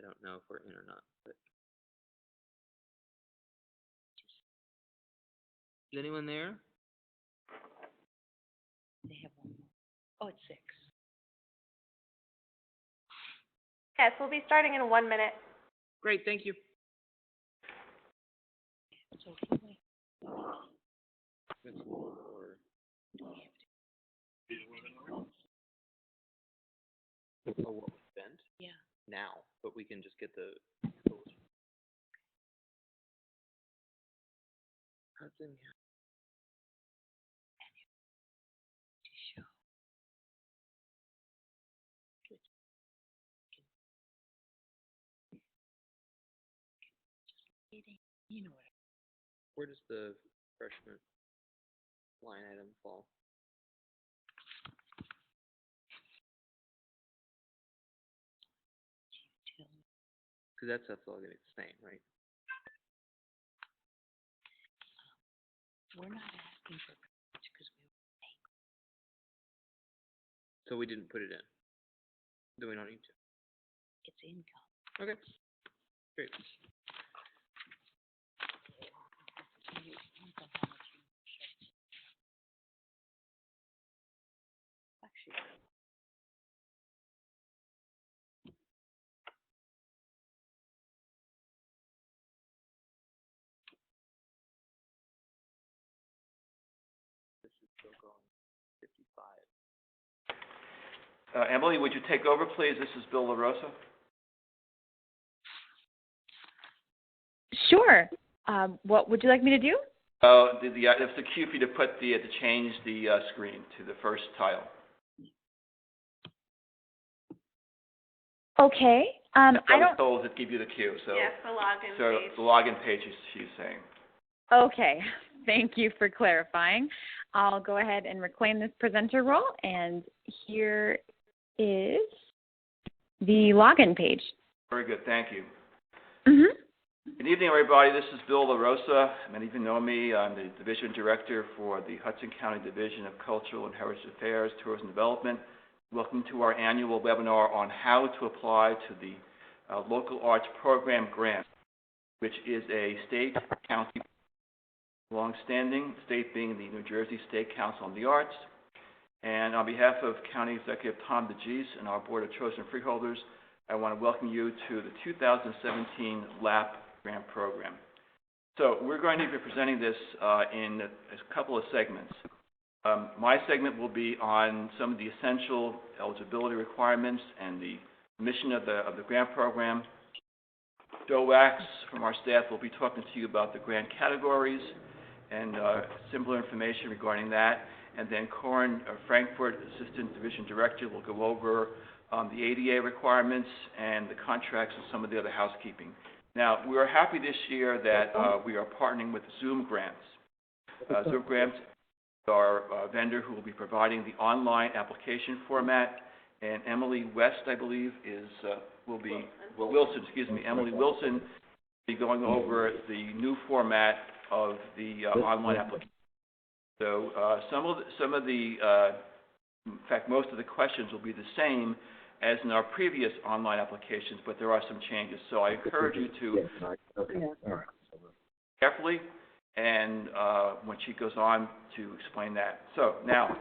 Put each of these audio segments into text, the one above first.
don't know if we're in or not. But is anyone there? They have one more. Oh, it's 6. Yes, we'll be starting in 1 minute. Great, thank you. So can we? Oh, what was spent? Yeah. Now, but we can just get the Hudson. To show. You know what? Where does the freshman line item fall? Because that stuff's all going to be the same, right? We're not asking for because we were paying. So we didn't put it in. Then we don't need to. It's income. Okay. Great. Actually. This is still going 55. Emily, would you take over, please? This is Bill LaRosa. Sure. What would you like me to do? There's the cue for you to put to change the screen to the first tile. Okay. I don't. Told to give you the cue. So Yes, the login so page. the login page she's saying. Okay. Thank you for clarifying. I'll go ahead and reclaim this presenter role, and here is the login page. Very good. Thank you. Mm-hmm. Good evening, everybody. This is Bill LaRosa. Many of you know me. I'm the Division Director for the Hudson County Division of Cultural and Heritage Affairs, Tourism Development. Welcome to our annual webinar on how to apply to the Local Arts Program Grant, which is a state, county, long-standing, state being the New Jersey State Council on the Arts. And on behalf of County Executive Tom DeGeese and our Board of Chosen Freeholders, I want to welcome you to the 2017 LAP Grant Program. So we're going to be presenting this in a couple of segments. My segment will be on some of the essential eligibility requirements and the mission of the grant program. Joe Wax from our staff will be talking to you about the grant categories and similar information regarding that. And then Corin Frankfurt, Assistant Division Director, will go over the ADA requirements and the contracts and some of the other housekeeping. Now, we are happy this year that we are partnering with Zoom Grants. Zoom Grants are a vendor who will be providing the online application format, and Emily West, I believe, Emily Wilson will be going over the new format of the online application. So in fact, most of the questions will be the same as in our previous online applications, but there are some changes. So I encourage you to carefully, and when she goes on to explain that. So now,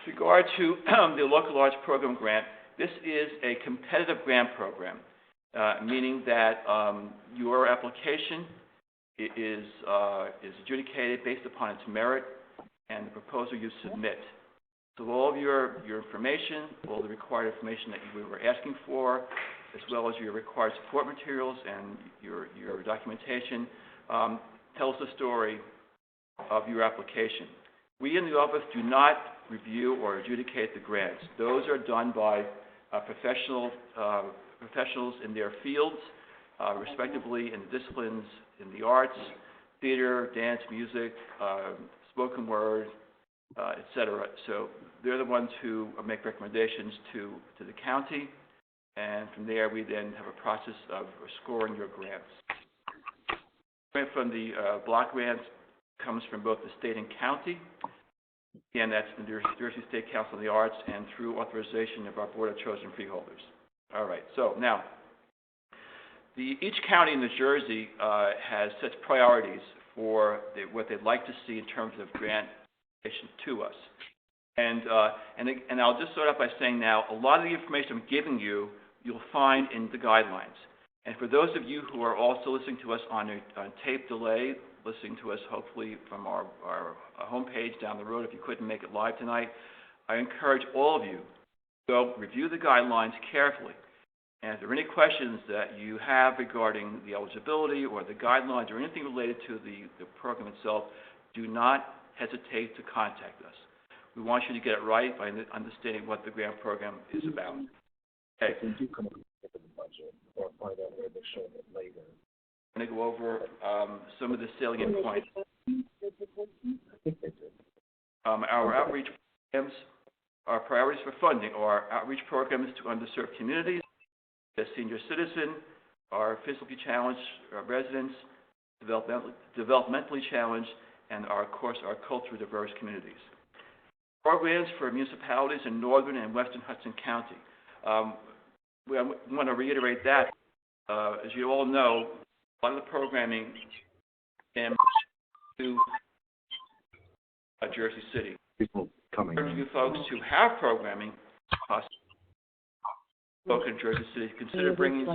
with regard to the Local Arts Program Grant, this is a competitive grant program, meaning that your application is adjudicated based upon its merit and the proposal you submit. So all of your information, all the required information that we were asking for, as well as your required support materials and your documentation, tells the story of your application. We in the office do not review or adjudicate the grants. Those are done by professionals in their fields, respectively in the disciplines in the arts, theater, dance, music, spoken word, etc. So they're the ones who make recommendations to the county, and from there we then have a process of scoring your grants. Grant from the block grants comes from both the state and county. Again, that's the New Jersey State Council on the Arts and through authorization of our Board of Chosen Freeholders. All right, so now, Each county in New Jersey has such priorities for what they'd like to see in terms of grant application to us. And I'll just start off by saying now, a lot of the information I'm giving you, you'll find in the guidelines. And for those of you who are also listening to us on tape delay, listening to us hopefully from our homepage down the road if you couldn't make it live tonight, I encourage all of you to go review the guidelines carefully. And if there are any questions that you have regarding the eligibility or the guidelines or anything related to the program itself, do not hesitate to contact us. We want you to get it right by understanding what the grant program is about. Okay. If they do come up with the budget or find out where they're showing it later. I'm going to go over some of the salient points. I think they did. Our outreach programs, our priorities for funding are outreach programs to underserved communities, the senior citizen, our physically challenged residents, developmentally challenged, and of course our culturally diverse communities. Programs for municipalities in northern and western Hudson County. We want to reiterate that. As you all know, a lot of the programming stems to Jersey City. People coming. I urge you folks who have programming in Jersey City, consider bringing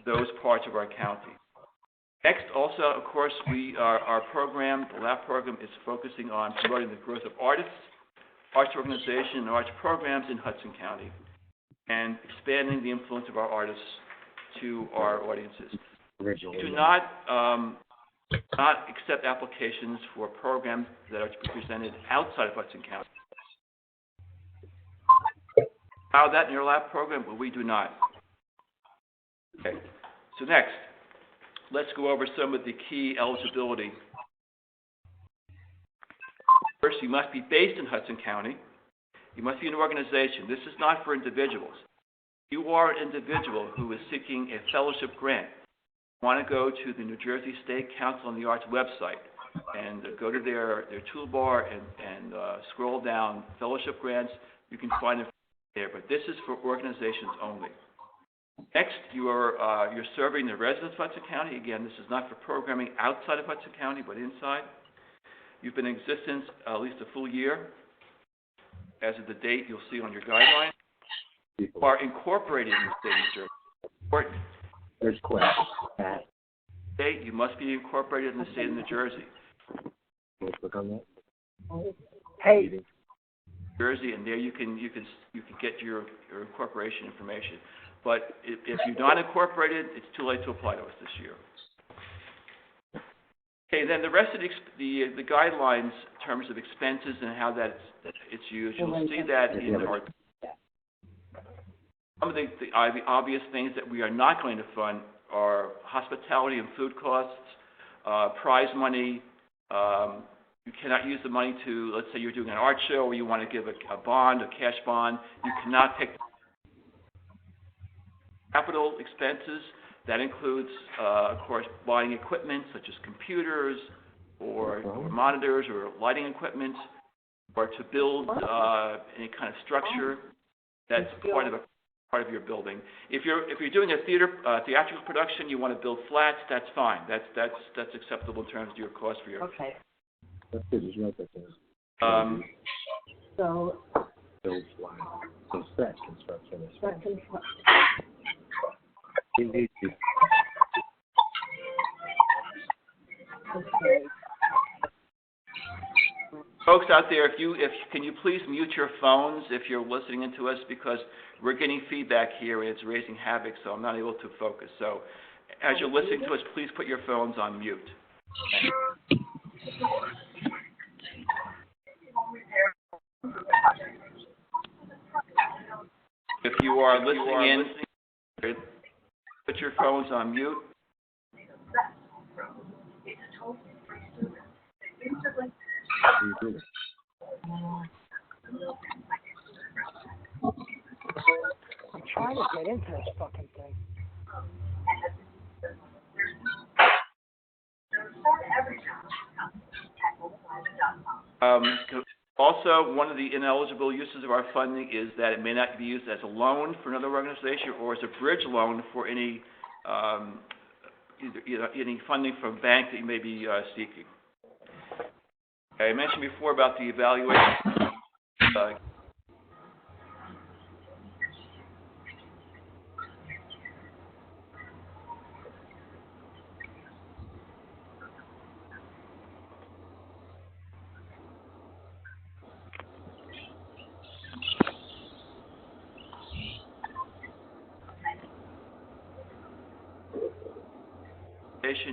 those parts of our county. Next, also, of course, our program, the lab program, is focusing on promoting the growth of artists, arts organization, and arts programs in Hudson County, and expanding the influence of our artists to our audiences. We do not accept applications for programs that are to be presented outside of Hudson County. Allow that in your lab program, but we do not. Okay. So next, let's go over some of the key eligibility. First, you must be based in Hudson County. You must be an organization. This is not for individuals. You are an individual who is seeking a fellowship grant. You want to go to the New Jersey State Council on the Arts website and go to their toolbar and scroll down fellowship grants. You can find it there, but this is for organizations only. Next, you're serving the residents of Hudson County. Again, this is not for programming outside of Hudson County, but inside. You've been in existence at least a full year. As of the date you'll see on your guidelines. You are incorporated in the state of New Jersey. Important. There's questions. State, you must be incorporated in the state of New Jersey. Can we click on that? Hey. New Jersey, and there you can get your incorporation information. But if you're not incorporated, it's too late to apply to us this year. Okay, then the rest of the guidelines in terms of expenses and how it's used, you'll see that in our some of the obvious things that we are not going to fund are hospitality and food costs, prize money. You cannot use the money to, let's say you're doing an art show or you want to give a bond, a cash bond. You cannot pick capital expenses. That includes, of course, buying equipment such as computers or monitors or lighting equipment, or to build any kind of structure that's part of your building. If you're doing a theatrical production, you want to build flats, that's fine. That's acceptable in terms of your cost for your. Okay. That's good. Just write that down. So. Build flat. So set construction is fine. Okay. Folks out there, can you please mute your phones if you're listening into us, because we're getting feedback here and it's raising havoc, so I'm not able to focus. So as you're listening to us, please put your phones on mute. Okay. If you are listening in, put your phones on mute. I'm trying to get into this fucking thing. Also, one of the ineligible uses of our funding is that it may not be used as a loan for another organization or as a bridge loan for any any funding from a bank that you may be seeking. I mentioned before about the evaluation.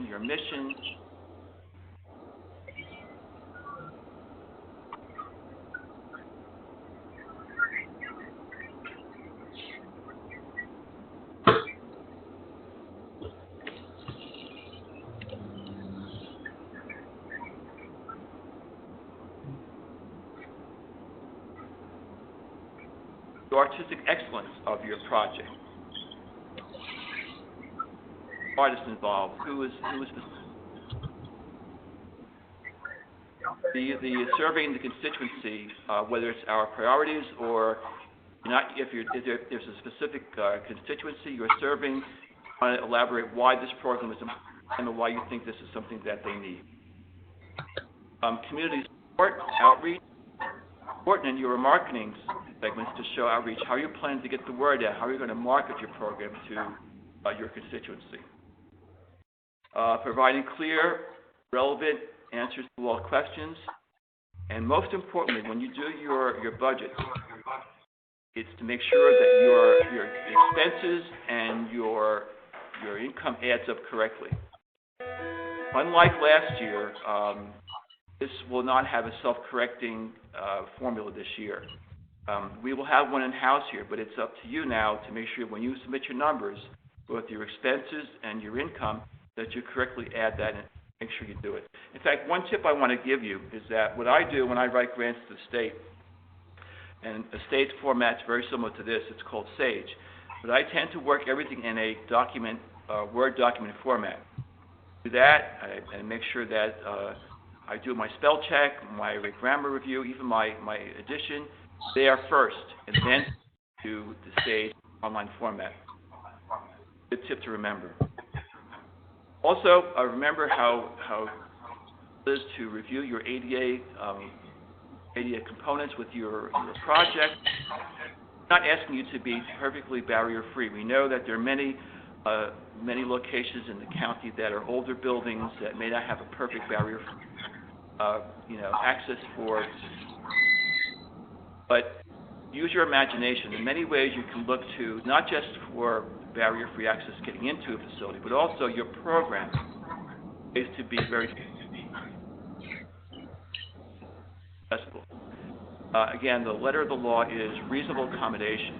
Your mission, the artistic excellence of your project. Artists involved, who is the surveying the constituency, whether it's our priorities or not. If there's a specific constituency you're serving, want to elaborate why this program is important and why you think this is something that they need. Community support, outreach, important in your marketing segments to show outreach. How are you planning to get the word out? How are you going to market your program to your constituency? Providing clear, relevant answers to all questions, and most importantly, when you do your budget, it's to make sure that your expenses and your income adds up correctly. Unlike last year, this will not have a self-correcting formula this year. We will have one in-house here, but it's up to you now to make sure when you submit your numbers, both your expenses and your income, that you correctly add that and make sure you do it. In fact, one tip I want to give you is that what I do when I write grants to the state, and the state's format's very similar to this, it's called SAGE, but I tend to work everything in a document, Word document format. Do that, and make sure that I do my spell check, my grammar review, even my addition, there first, and then to the SAGE online format. Good tip to remember. Also, remember how it is to review your ADA components with your project. I'm not asking you to be perfectly barrier-free. We know that there are many locations in the county that are older buildings that may not have a perfect barrier, access for. But use your imagination. In many ways, you can look to not just for barrier-free access getting into a facility, but also your program is to be very accessible. Again, the letter of the law is reasonable accommodation.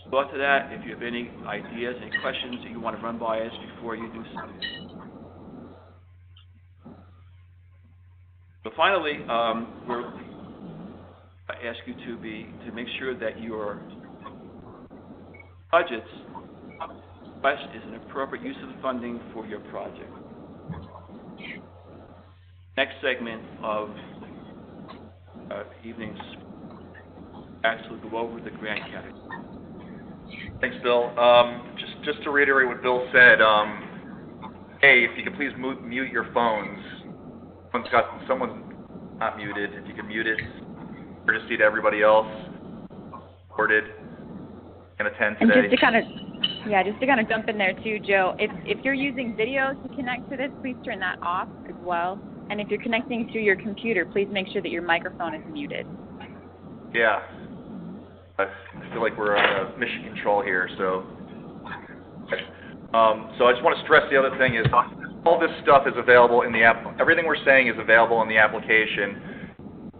Go to that if you have any ideas, any questions that you want to run by us before you do something. So finally, I ask you to make sure that your budgets is an appropriate use of the funding for your project. Next segment of evening's actually go over the grant category. Thanks, Bill. Just to reiterate what Bill said, hey, if you could please mute your phones. Someone's not muted. If you could mute it, courtesy to everybody else, recorded, and attend today. And just to kind of jump in there too, Joe, if you're using video to connect to this, please turn that off as well. And if you're connecting through your computer, please make sure that your microphone is muted. Yeah. I feel like we're on a mission control here, so I just want to stress the other thing is all this stuff is available in the everything we're saying is available in the application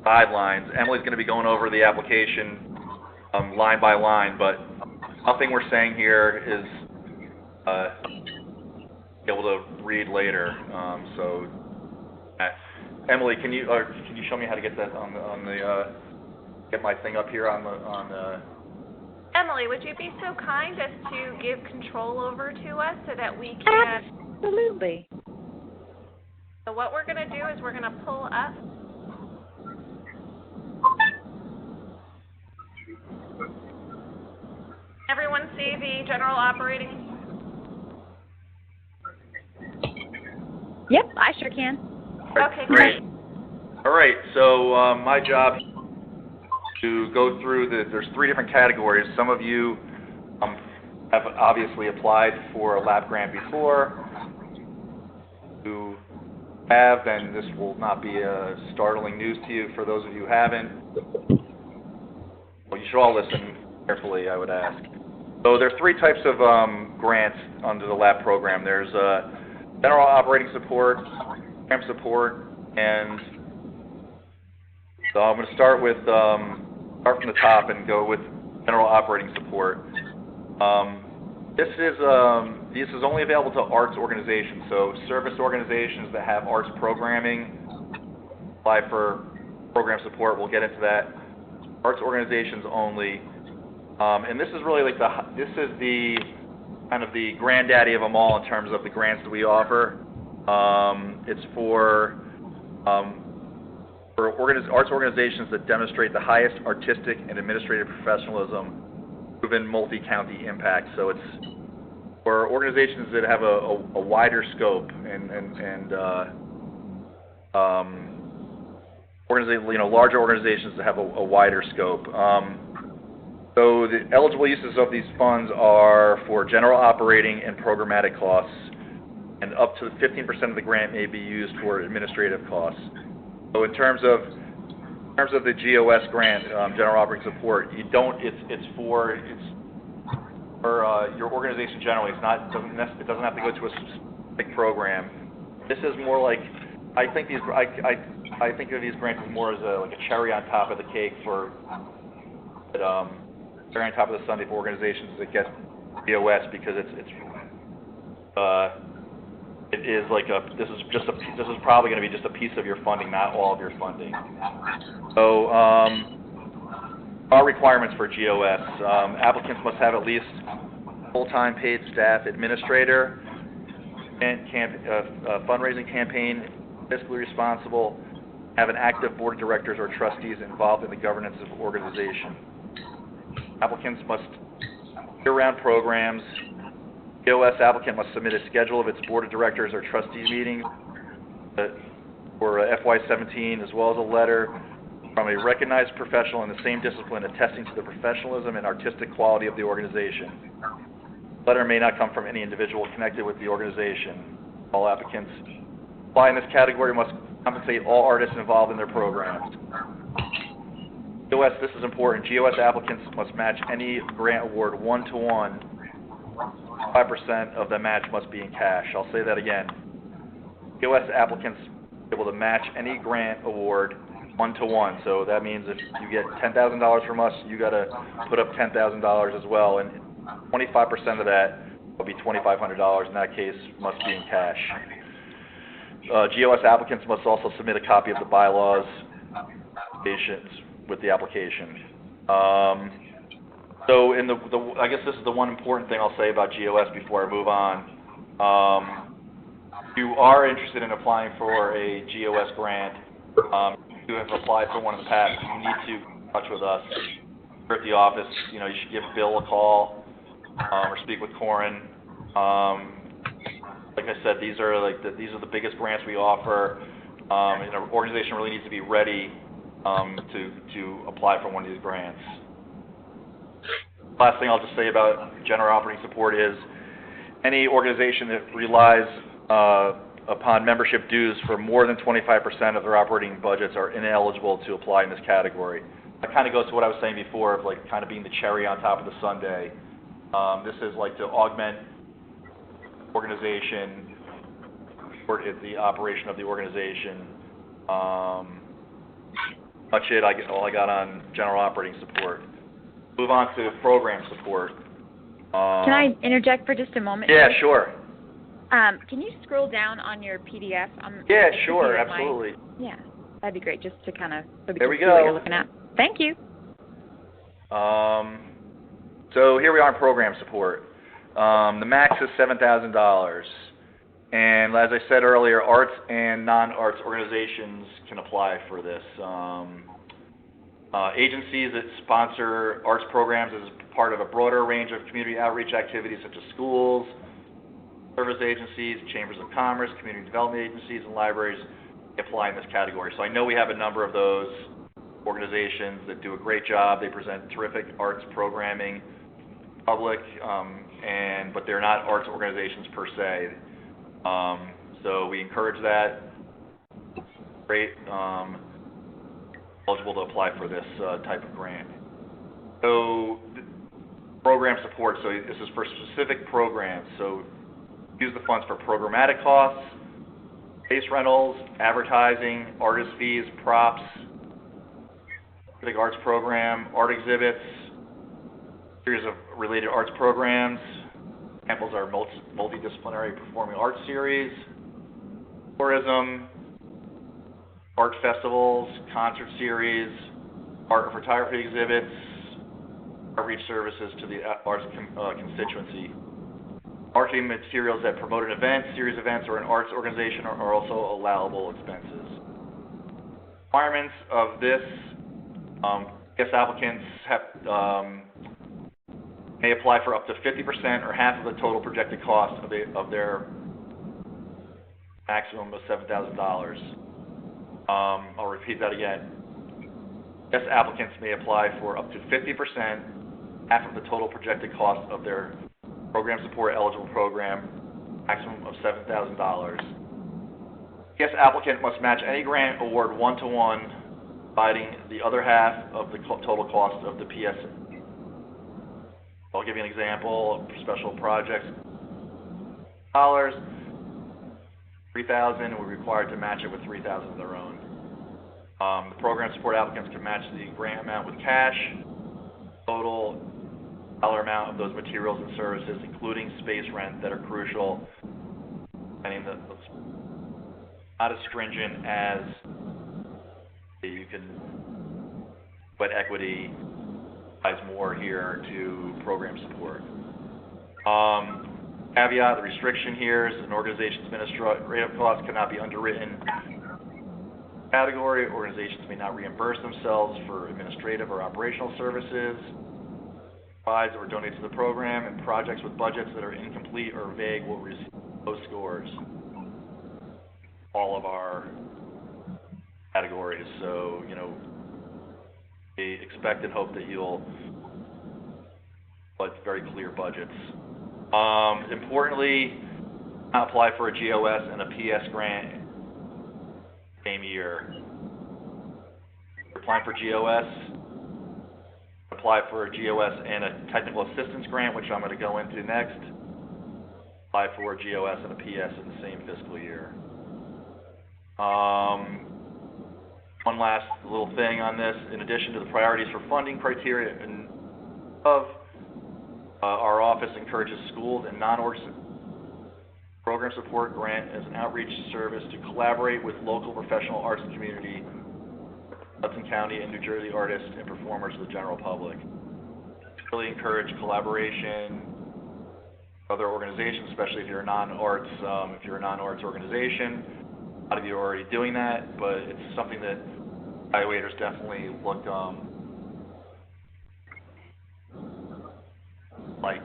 guidelines. Emily's going to be going over the application line by line, but nothing we're saying here is able to read later. Emily, can you show me how to get that on the get my thing up here on the Emily, would you be so kind as to give control over to us so that we can... Absolutely. So what we're going to do is we're going to pull up everyone see the general operating? Yep, I sure can. Okay, Great. All right, so my job to go through there's 3 different categories. Some of you have obviously applied for a lab grant before. Who have, then this will not be startling news to you. For those of you who haven't, well, you should all listen carefully, I would ask. So there are 3 types of grants under the lab program. There's general operating support, program support, and so I'm going to start from the top and go with general operating support. This is only available to arts organizations, so service organizations that have arts programming apply for program support. We'll get into that. Arts organizations only, and this is really like this is the kind of the granddaddy of them all in terms of the grants that we offer. It's for arts organizations that demonstrate the highest artistic and administrative professionalism, proven multi-county impact. So it's for organizations that have a wider scope and larger organizations that have a wider scope. So the eligible uses of these funds are for general operating and programmatic costs, and up to 15% of the grant may be used for administrative costs. So in terms of the GOS grant, general operating support, you don't. It's for your organization generally. It doesn't have to go to a specific program. This is more like I think of these grants as more as like a cherry on top of the cake for cherry on top of the sundae for organizations that get GOS, because it is like this is probably going to be just a piece of your funding, not all of your funding. So our requirements for GOS: applicants must have at least full-time paid staff administrator, and fundraising campaign, fiscally responsible, have an active board of directors or trustees involved in the governance of the organization. Applicants must year-round programs. GOS applicant must submit a schedule of its board of directors or trustee meetings for FY17, as well as a letter from a recognized professional in the same discipline attesting to the professionalism and artistic quality of the organization. The letter may not come from any individual connected with the organization. All applicants apply in this category must compensate all artists involved in their programs. GOS, this is important. GOS applicants must match any grant award 1-to-1. 5% of the match must be in cash. I'll say that again. GOS applicants are able to match any grant award 1-to-1. So that means if you get $10,000 from us, you got to put up $10,000 as well, and 25% of that will be $2,500. In that case, must be in cash. GOS applicants must also submit a copy of the bylaws with the application. So I guess this is the one important thing I'll say about GOS before I move on. If you are interested in applying for a GOS grant, if you have applied for one in the past, you need to get in touch with us. We're at the office. You should give Bill a call or speak with Corin. Like I said, these are the biggest grants we offer, and our organization really needs to be ready to apply for one of these grants. Last thing I'll just say about general operating support is any organization that relies upon membership dues for more than 25% of their operating budgets are ineligible to apply in this category. That kind of goes to what I was saying before of like kind of being the cherry on top of the sundae. This is like to augment organization, support the operation of the organization. Much it. All I got on general operating support. Move on to program support. Can I interject for just a moment? Yeah, sure. Can you scroll down on your PDF? Yeah, sure, absolutely. Yeah, that'd be great, just to kind of there we see go. what you're looking at. Thank you. So here we are in program support. The max is $7,000. And as I said earlier, arts and non-arts organizations can apply for this. agencies that sponsor arts programs as part of a broader range of community outreach activities such as schools, service agencies, chambers of commerce, community development agencies, and libraries apply in this category. So I know we have a number of those organizations that do a great job. They present terrific arts programming to the public, but they're not arts organizations per se. So we encourage that. Great. Eligible to apply for this type of grant. So program support. So this is for specific programs. So use the funds for programmatic costs, space rentals, advertising, artist fees, props, specific arts program, art exhibits, series of related arts programs. Examples are multidisciplinary performing arts series, tourism, art festivals, concert series, art and photography exhibits, outreach services to the arts constituency. Marketing materials that promote an event, series events, or an arts organization are also allowable expenses. Requirements of this, applicants may apply for up to 50% or half of the total projected cost of their maximum of $7,000. I'll repeat that again. Yes, applicants may apply for up to 50%, half of the total projected cost of their program support eligible program, maximum of $7,000. Yes, applicant must match any grant award 1-to-1, dividing the other half of the total cost of the PSA. I'll give you an example of special projects. $3,000, and we're required to match it with $3,000 of their own. The program support applicants can match the grant amount with cash, total dollar amount of those materials and services, including space rent, that are crucial. Meaning that it's not as stringent as you can, but equity applies more here to program support. Caveat, the restriction here is an organization's administrative costs cannot be underwritten category. Organizations may not reimburse themselves for administrative or operational services, provides or donates to the program, and projects with budgets that are incomplete or vague will receive low scores. All of our categories. So, we expect and hope that you'll put very clear budgets. Importantly, apply for a GOS and a PS grant same year. Applying for GOS, apply for a GOS and a technical assistance grant, which I'm going to go into next. Apply for a GOS and a PS in the same fiscal year. One last little thing on this. In addition to the priorities for funding criteria and our office encourages schools and non-arts program support grant as an outreach service to collaborate with local professional arts community, Hudson County and New Jersey artists and performers to the general public. Really encourage collaboration with other organizations, especially if you're a non-arts organization. A lot of you are already doing that, but it's something that evaluators definitely look like.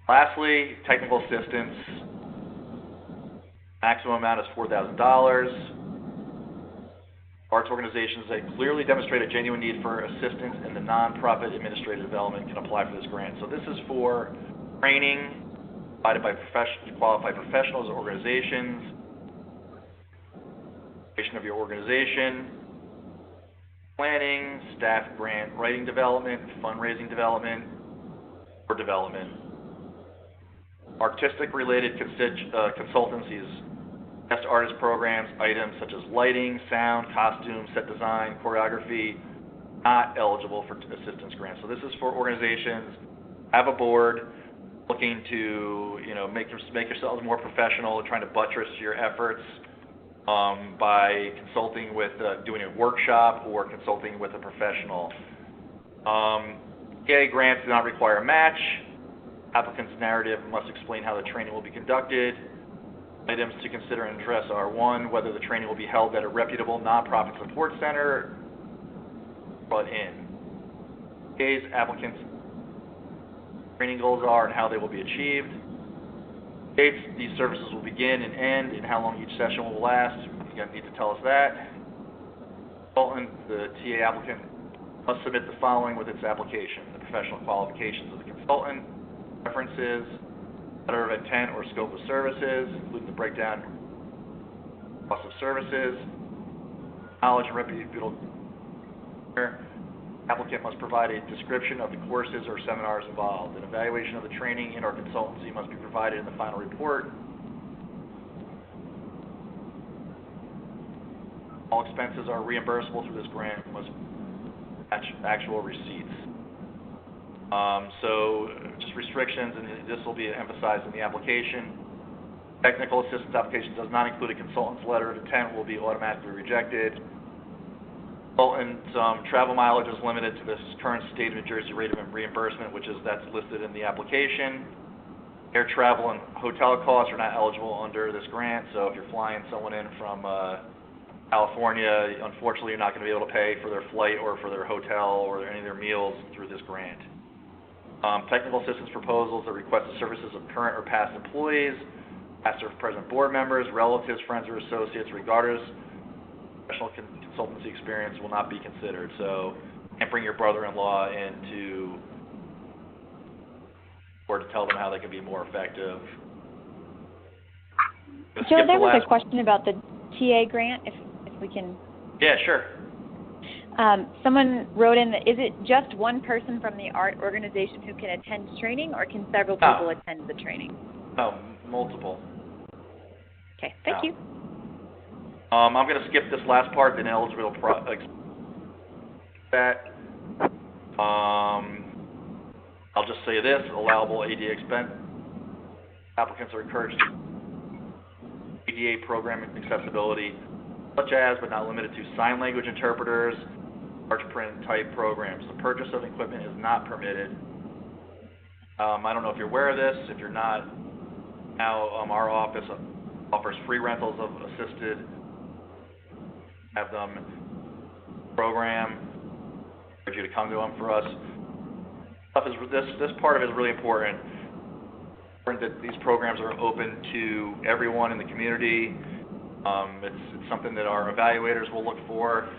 Lastly, technical assistance. Maximum amount is $4,000. Arts organizations that clearly demonstrate a genuine need for assistance in the nonprofit administrative development can apply for this grant. So this is for training provided by qualified professionals or organizations, creation of your organization, planning, staff grant writing development, fundraising development, or development. Artistic related consultancies, guest artist programs, items such as lighting, sound, costume, set design, choreography, not eligible for assistance grants. So this is for organizations, have a board, looking to make yourselves more professional, trying to buttress your efforts by consulting with, doing a workshop or consulting with a professional. PA grants do not require a match. Applicant's narrative must explain how the training will be conducted. Items to consider and address are: 1, whether the training will be held at a reputable nonprofit support center, brought in. TAs, applicants, training goals are and how they will be achieved. Dates these services will begin and end, and how long each session will last. You're going to need to tell us that. Consultant, the TA applicant must submit the following with its application: the professional qualifications of the consultant, references, letter of intent or scope of services, including the breakdown cost of services, knowledge and reputable. Applicant must provide a description of the courses or seminars involved. An evaluation of the training in our consultancy must be provided in the final report. All expenses are reimbursable through this grant and must match actual receipts. So just restrictions, and this will be emphasized in the application. Technical assistance application does not include a consultant's letter of intent, will be automatically rejected. Consultant travel mileage is limited to the current state of New Jersey rate of reimbursement, that's listed in the application. Air travel and hotel costs are not eligible under this grant, so if you're flying someone in from California, unfortunately you're not going to be able to pay for their flight or for their hotel or any of their meals through this grant. Technical assistance proposals that request the services of current or past employees, past or present board members, relatives, friends, or associates, regardless professional consultancy experience will not be considered. So you can't bring your brother-in-law into or to tell them how they can be more effective. Joe, there was a question about the TA grant, if we can. Yeah, sure. Someone wrote in that, is it just one person from the art organization who can attend training, or can several people attend the training? No, multiple. Okay, thank you. I'm going to skip this last part, then eligible that. I'll just say this: allowable ADA expense. Applicants are encouraged to ADA program accessibility, such as but not limited to sign language interpreters, large print type programs. The purchase of equipment is not permitted. I don't know if you're aware of this. If you're not, now our office offers free rentals of assisted. Have them program. Urge you to come to them for us. This part of it is really important. That these programs are open to everyone in the community. It's something that our evaluators will look for.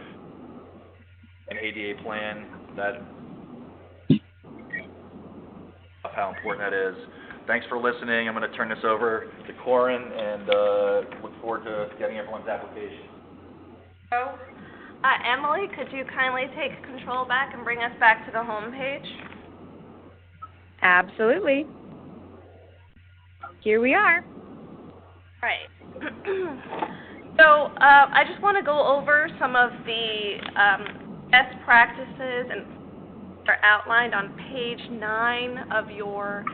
An ADA plan that of how important that is. Thanks for listening. I'm going to turn this over to Corin and look forward to getting everyone's application. Emily, could you kindly take control back and bring us back to the home page? Absolutely. Here we are. Right. So I just want to go over some of the best practices and are outlined on page 9 of your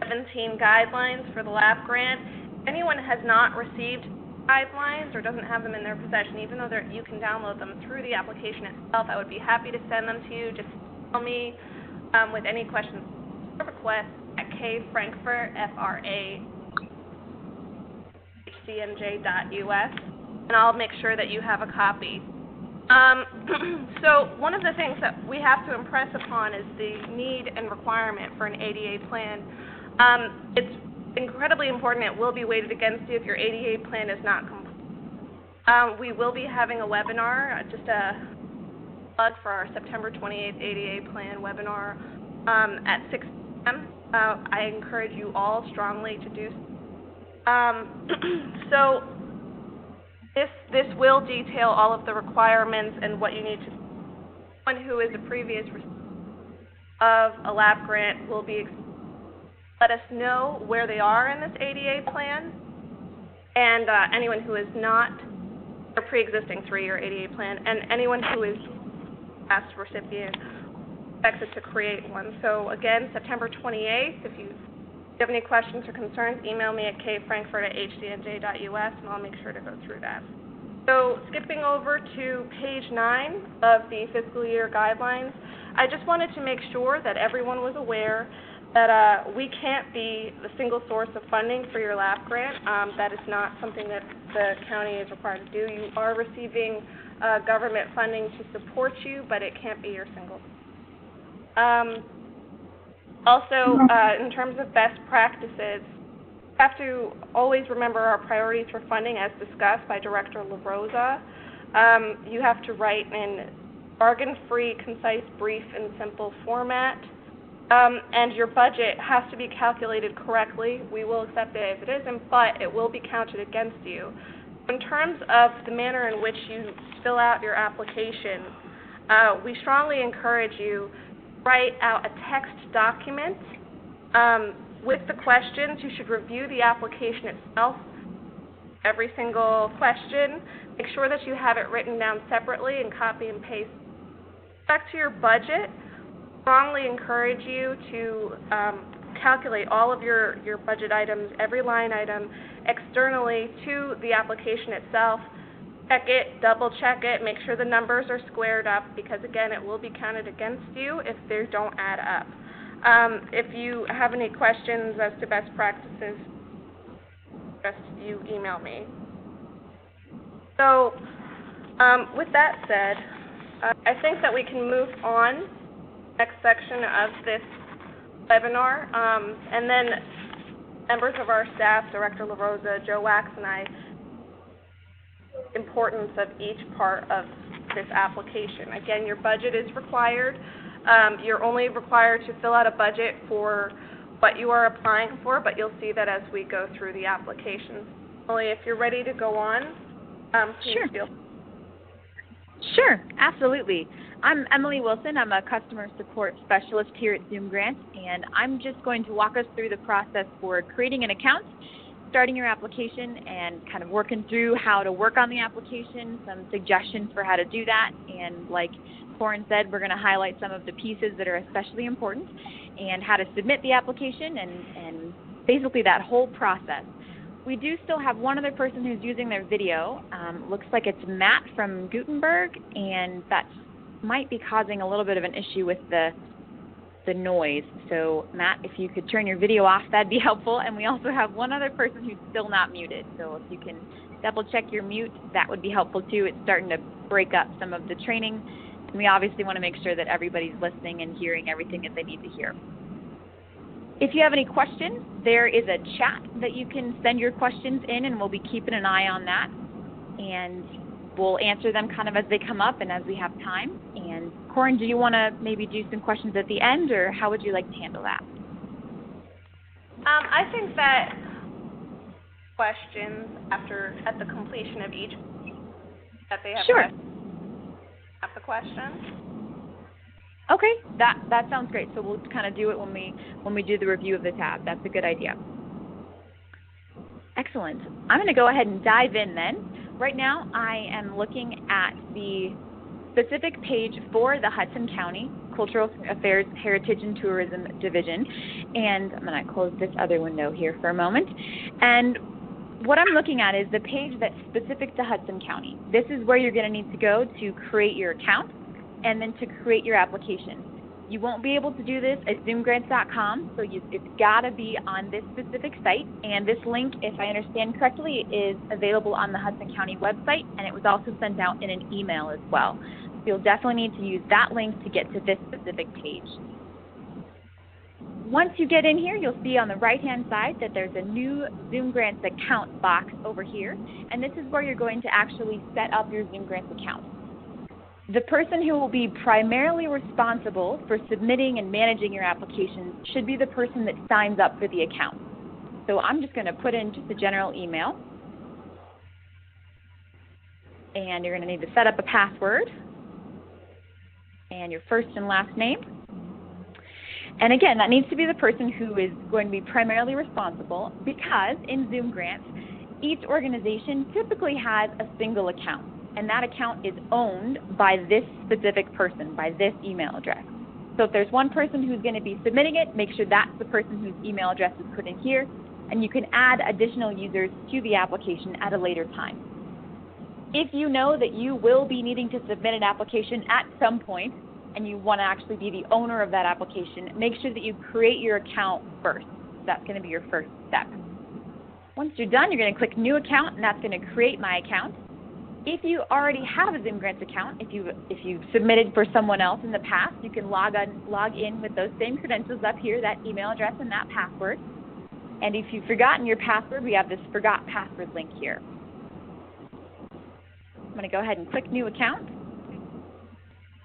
17 guidelines for the lab grant. If anyone has not received guidelines or doesn't have them in their possession, even though you can download them through the application itself, I would be happy to send them to you. Just tell me with any questions or requests at kfrankfurt, FRANCJ.us, and I'll make sure that you have a copy. So one of the things that we have to impress upon is the need and requirement for an ADA plan. It's incredibly important. It will be weighted against you if your ADA plan is not complete. We will be having a webinar, just a plug for our September 28th ADA plan webinar at 6 p.m. I encourage you all strongly to do so. This will detail all of the requirements and what you need to do. Someone who is a previous recipient of a lab grant will be let us know where they are in this ADA plan, and anyone who is not a pre-existing 3-year ADA plan, and anyone who is past recipient expected to create one. So again, September 28th, if you have any questions or concerns, email me at kfrankfurt@hdnj.us, and I'll make sure to go through that. So skipping over to page 9 of the fiscal year guidelines, I just wanted to make sure that everyone was aware that we can't be the single source of funding for your lab grant. That is not something that the county is required to do. You are receiving government funding to support you, but it can't be your single. Also, in terms of best practices, you have to always remember our priorities for funding as discussed by Director LaRosa. You have to write in jargon-free, concise, brief, and simple format. And your budget has to be calculated correctly. We will accept it if it isn't, but it will be counted against you. In terms of the manner in which you fill out your application, we strongly encourage you to write out a text document with the questions. You should review the application itself, every single question. Make sure that you have it written down separately and copy and paste. Back to your budget, strongly encourage you to calculate all of your budget items, every line item, externally to the application itself. Check it, double check it, make sure the numbers are squared up, because again, it will be counted against you if they don't add up. If you have any questions as to best practices, just you email me. So, with that said, I think that we can move on to the next section of this webinar, and then members of our staff, Director LaRosa, Joe Wax, and I, importance of each part of this application. Again, your budget is required. You're only required to fill out a budget for what you are applying for, but you'll see that as we go through the application. Only if you're ready to go on, please feel. Sure, absolutely. I'm Emily Wilson. I'm a customer support specialist here at Zoom Grants, and I'm just going to walk us through the process for creating an account, starting your application, and kind of working through how to work on the application, some suggestions for how to do that, and like Corin said, we're going to highlight some of the pieces that are especially important, and how to submit the application, and basically that whole process. We do still have one other person who's using their video. Looks like it's Matt from Gutenberg, and that might be causing a little bit of an issue with the noise. So, Matt, if you could turn your video off, that'd be helpful. And we also have one other person who's still not muted. So if you can double-check your mute, that would be helpful, too. It's starting to break up some of the training, and we obviously want to make sure that everybody's listening and hearing everything that they need to hear. If you have any questions, there is a chat that you can send your questions in, and we'll be keeping an eye on that. And we'll answer them kind of as they come up and as we have time. And Corin, do you want to maybe do some questions at the end, or how would you like to handle that? I think that questions at the completion of each, that they have the question. Okay, that sounds great. So we'll kind of do it when we do the review of the tab. That's a good idea. Excellent. I'm going to go ahead and dive in then. Right now, I am looking at the specific page for the Hudson County Cultural Affairs, Heritage, and Tourism Division. And I'm going to close this other window here for a moment. And what I'm looking at is the page that's specific to Hudson County. This is where you're going to need to go to create your account and then to create your application. You won't be able to do this at zoomgrants.com, so it's got to be on this specific site. And this link, if I understand correctly, is available on the Hudson County website, and it was also sent out in an email as well. So you'll definitely need to use that link to get to this specific page. Once you get in here, you'll see on the right-hand side that there's a new Zoom Grants account box over here, and this is where you're going to actually set up your Zoom Grants account. The person who will be primarily responsible for submitting and managing your application should be the person that signs up for the account. So I'm just going to put in just a general email. And you're going to need to set up a password and your first and last name. And again, that needs to be the person who is going to be primarily responsible, because in Zoom Grants, each organization typically has a single account. And that account is owned by this specific person, by this email address. So if there's one person who's going to be submitting it, make sure that's the person whose email address is put in here, and you can add additional users to the application at a later time. If you know that you will be needing to submit an application at some point, and you want to actually be the owner of that application, make sure that you create your account first. That's going to be your first step. Once you're done, you're going to click New Account, and that's going to create my account. If you already have a Zoom Grants account, if you've submitted for someone else in the past, you can log in with those same credentials up here, that email address and that password. And if you've forgotten your password, we have this Forgot Password link here. I'm going to go ahead and click New Account.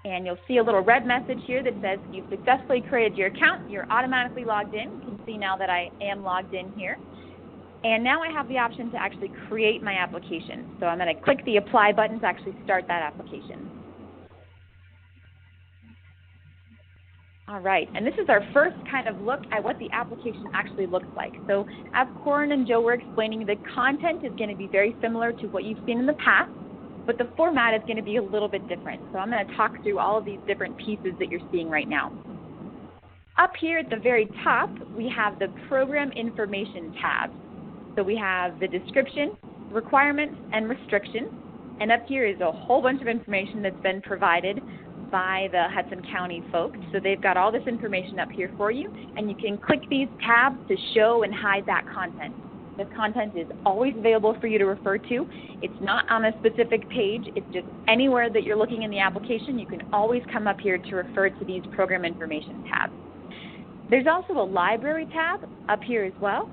And you'll see a little red message here that says you've successfully created your account. You're automatically logged in. You can see now that I am logged in here. And now I have the option to actually create my application. So I'm going to click the Apply button to actually start that application. All right, and this is our first kind of look at what the application actually looks like. So as Corin and Joe were explaining, the content is going to be very similar to what you've seen in the past, but the format is going to be a little bit different. So I'm going to talk through all of these different pieces that you're seeing right now. Up here at the very top, we have the Program Information tab. So we have the description, requirements, and restrictions. And up here is a whole bunch of information that's been provided by the Hudson County folks. So they've got all this information up here for you, and you can click these tabs to show and hide that content. This content is always available for you to refer to. It's not on a specific page. It's just anywhere that you're looking in the application, you can always come up here to refer to these Program Information tabs. There's also a Library tab up here as well.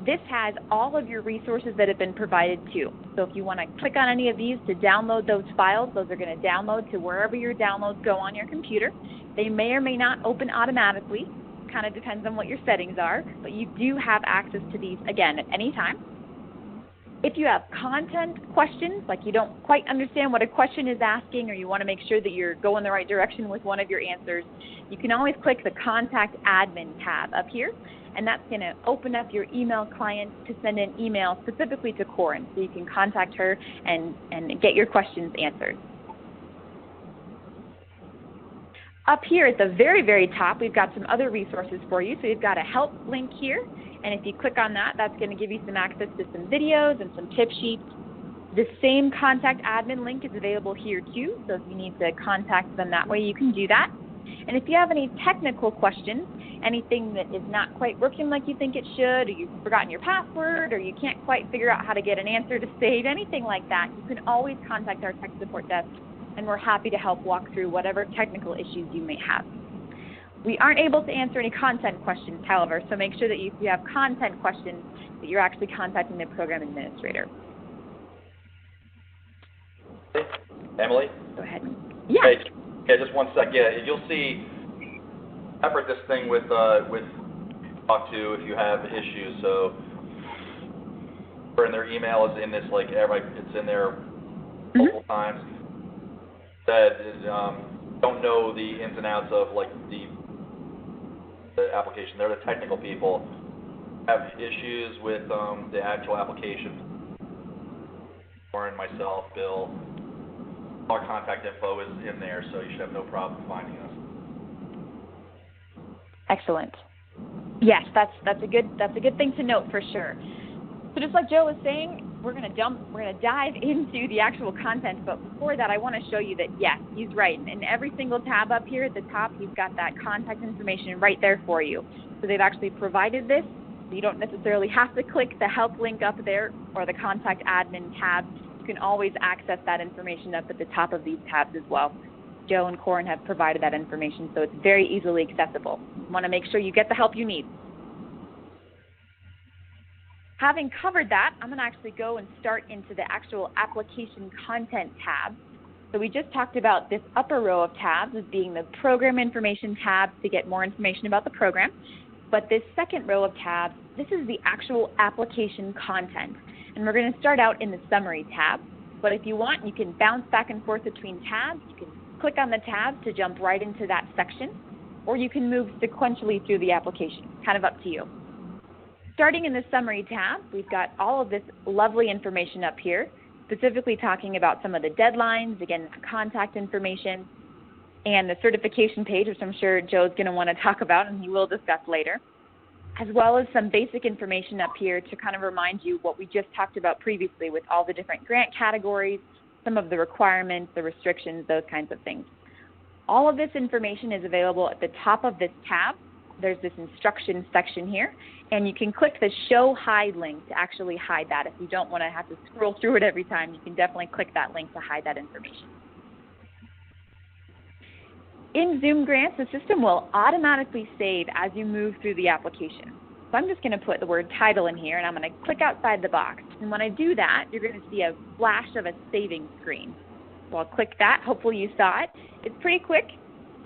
This has all of your resources that have been provided too. So if you want to click on any of these to download those files, those are going to download to wherever your downloads go on your computer. They may or may not open automatically. Kind of depends on what your settings are, but you do have access to these, again, at any time. If you have content questions, like you don't quite understand what a question is asking or you want to make sure that you're going the right direction with one of your answers, you can always click the Contact Admin tab up here, and that's going to open up your email client to send an email specifically to Corin, so you can contact her and get your questions answered. Up here at the very, very top, we've got some other resources for you. So you've got a help link here, and if you click on that, that's going to give you some access to some videos and some tip sheets. The same Contact Admin link is available here too, so if you need to contact them that way, you can do that. And if you have any technical questions, anything that is not quite working like you think it should, or you've forgotten your password, or you can't quite figure out how to get an answer to save, anything like that, you can always contact our tech support desk, and we're happy to help walk through whatever technical issues you may have. We aren't able to answer any content questions, however, so make sure that if you have content questions, that you're actually contacting the program administrator. Emily? Go ahead. Yeah. Hey, yeah, just one sec. Yeah, you'll see, effort this thing with talk to if you have issues. So, and their email is in this, like, it's in there multiple times. That don't know the ins and outs of like the application. They're the technical people. Have issues with the actual application. Warren, myself, Bill, our contact info is in there, so you should have no problem finding us. Excellent. Yes, that's a good thing to note for sure. So just like Joe was saying, we're going to dive into the actual content, but before that, I want to show you that, yes, he's right. In every single tab up here at the top, he's got that contact information right there for you. So they've actually provided this. So you don't necessarily have to click the help link up there or the contact admin tab. You can always access that information up at the top of these tabs as well. Joe and Corin have provided that information, so it's very easily accessible. You want to make sure you get the help you need. Having covered that, I'm going to actually go and start into the actual application content tab. So we just talked about this upper row of tabs as being the program information tab to get more information about the program. But this second row of tabs, this is the actual application content. And we're going to start out in the summary tab. But if you want, you can bounce back and forth between tabs. You can click on the tab to jump right into that section, or you can move sequentially through the application. Kind of up to you. Starting in the Summary tab, we've got all of this lovely information up here, specifically talking about some of the deadlines, again, contact information, and the certification page, which I'm sure Joe's going to want to talk about and he will discuss later, as well as some basic information up here to kind of remind you what we just talked about previously with all the different grant categories, some of the requirements, the restrictions, those kinds of things. All of this information is available at the top of this tab, there's this instruction section here, and you can click the Show Hide link to actually hide that. If you don't want to have to scroll through it every time, you can definitely click that link to hide that information. In Zoom Grants, the system will automatically save as you move through the application. So I'm just going to put the word title in here, and I'm going to click outside the box. And when I do that, you're going to see a flash of a saving screen. So I'll click that. Hopefully you saw it. It's pretty quick.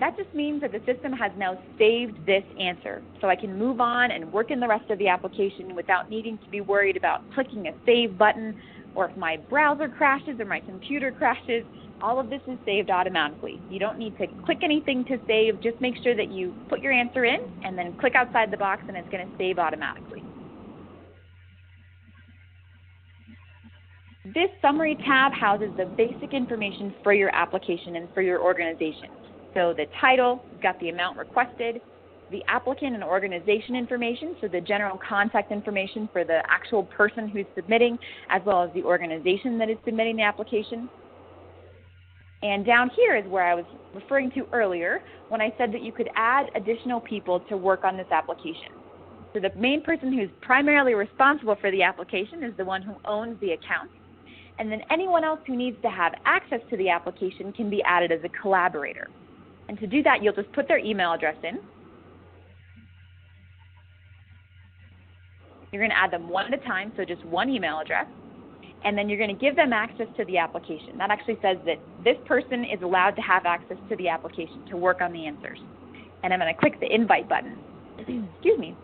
That just means that the system has now saved this answer. So I can move on and work in the rest of the application without needing to be worried about clicking a save button, or if my browser crashes or my computer crashes. All of this is saved automatically. You don't need to click anything to save. Just make sure that you put your answer in and then click outside the box, and it's going to save automatically. This summary tab houses the basic information for your application and for your organization. So the title, you've got the amount requested, the applicant and organization information, so the general contact information for the actual person who's submitting, as well as the organization that is submitting the application. And down here is where I was referring to earlier when I said that you could add additional people to work on this application. So the main person who's primarily responsible for the application is the one who owns the account. And then anyone else who needs to have access to the application can be added as a collaborator. And to do that, you'll just put their email address in. You're going to add them one at a time, so just one email address. And then you're going to give them access to the application. That actually says that this person is allowed to have access to the application to work on the answers. And I'm going to click the invite button. Excuse me.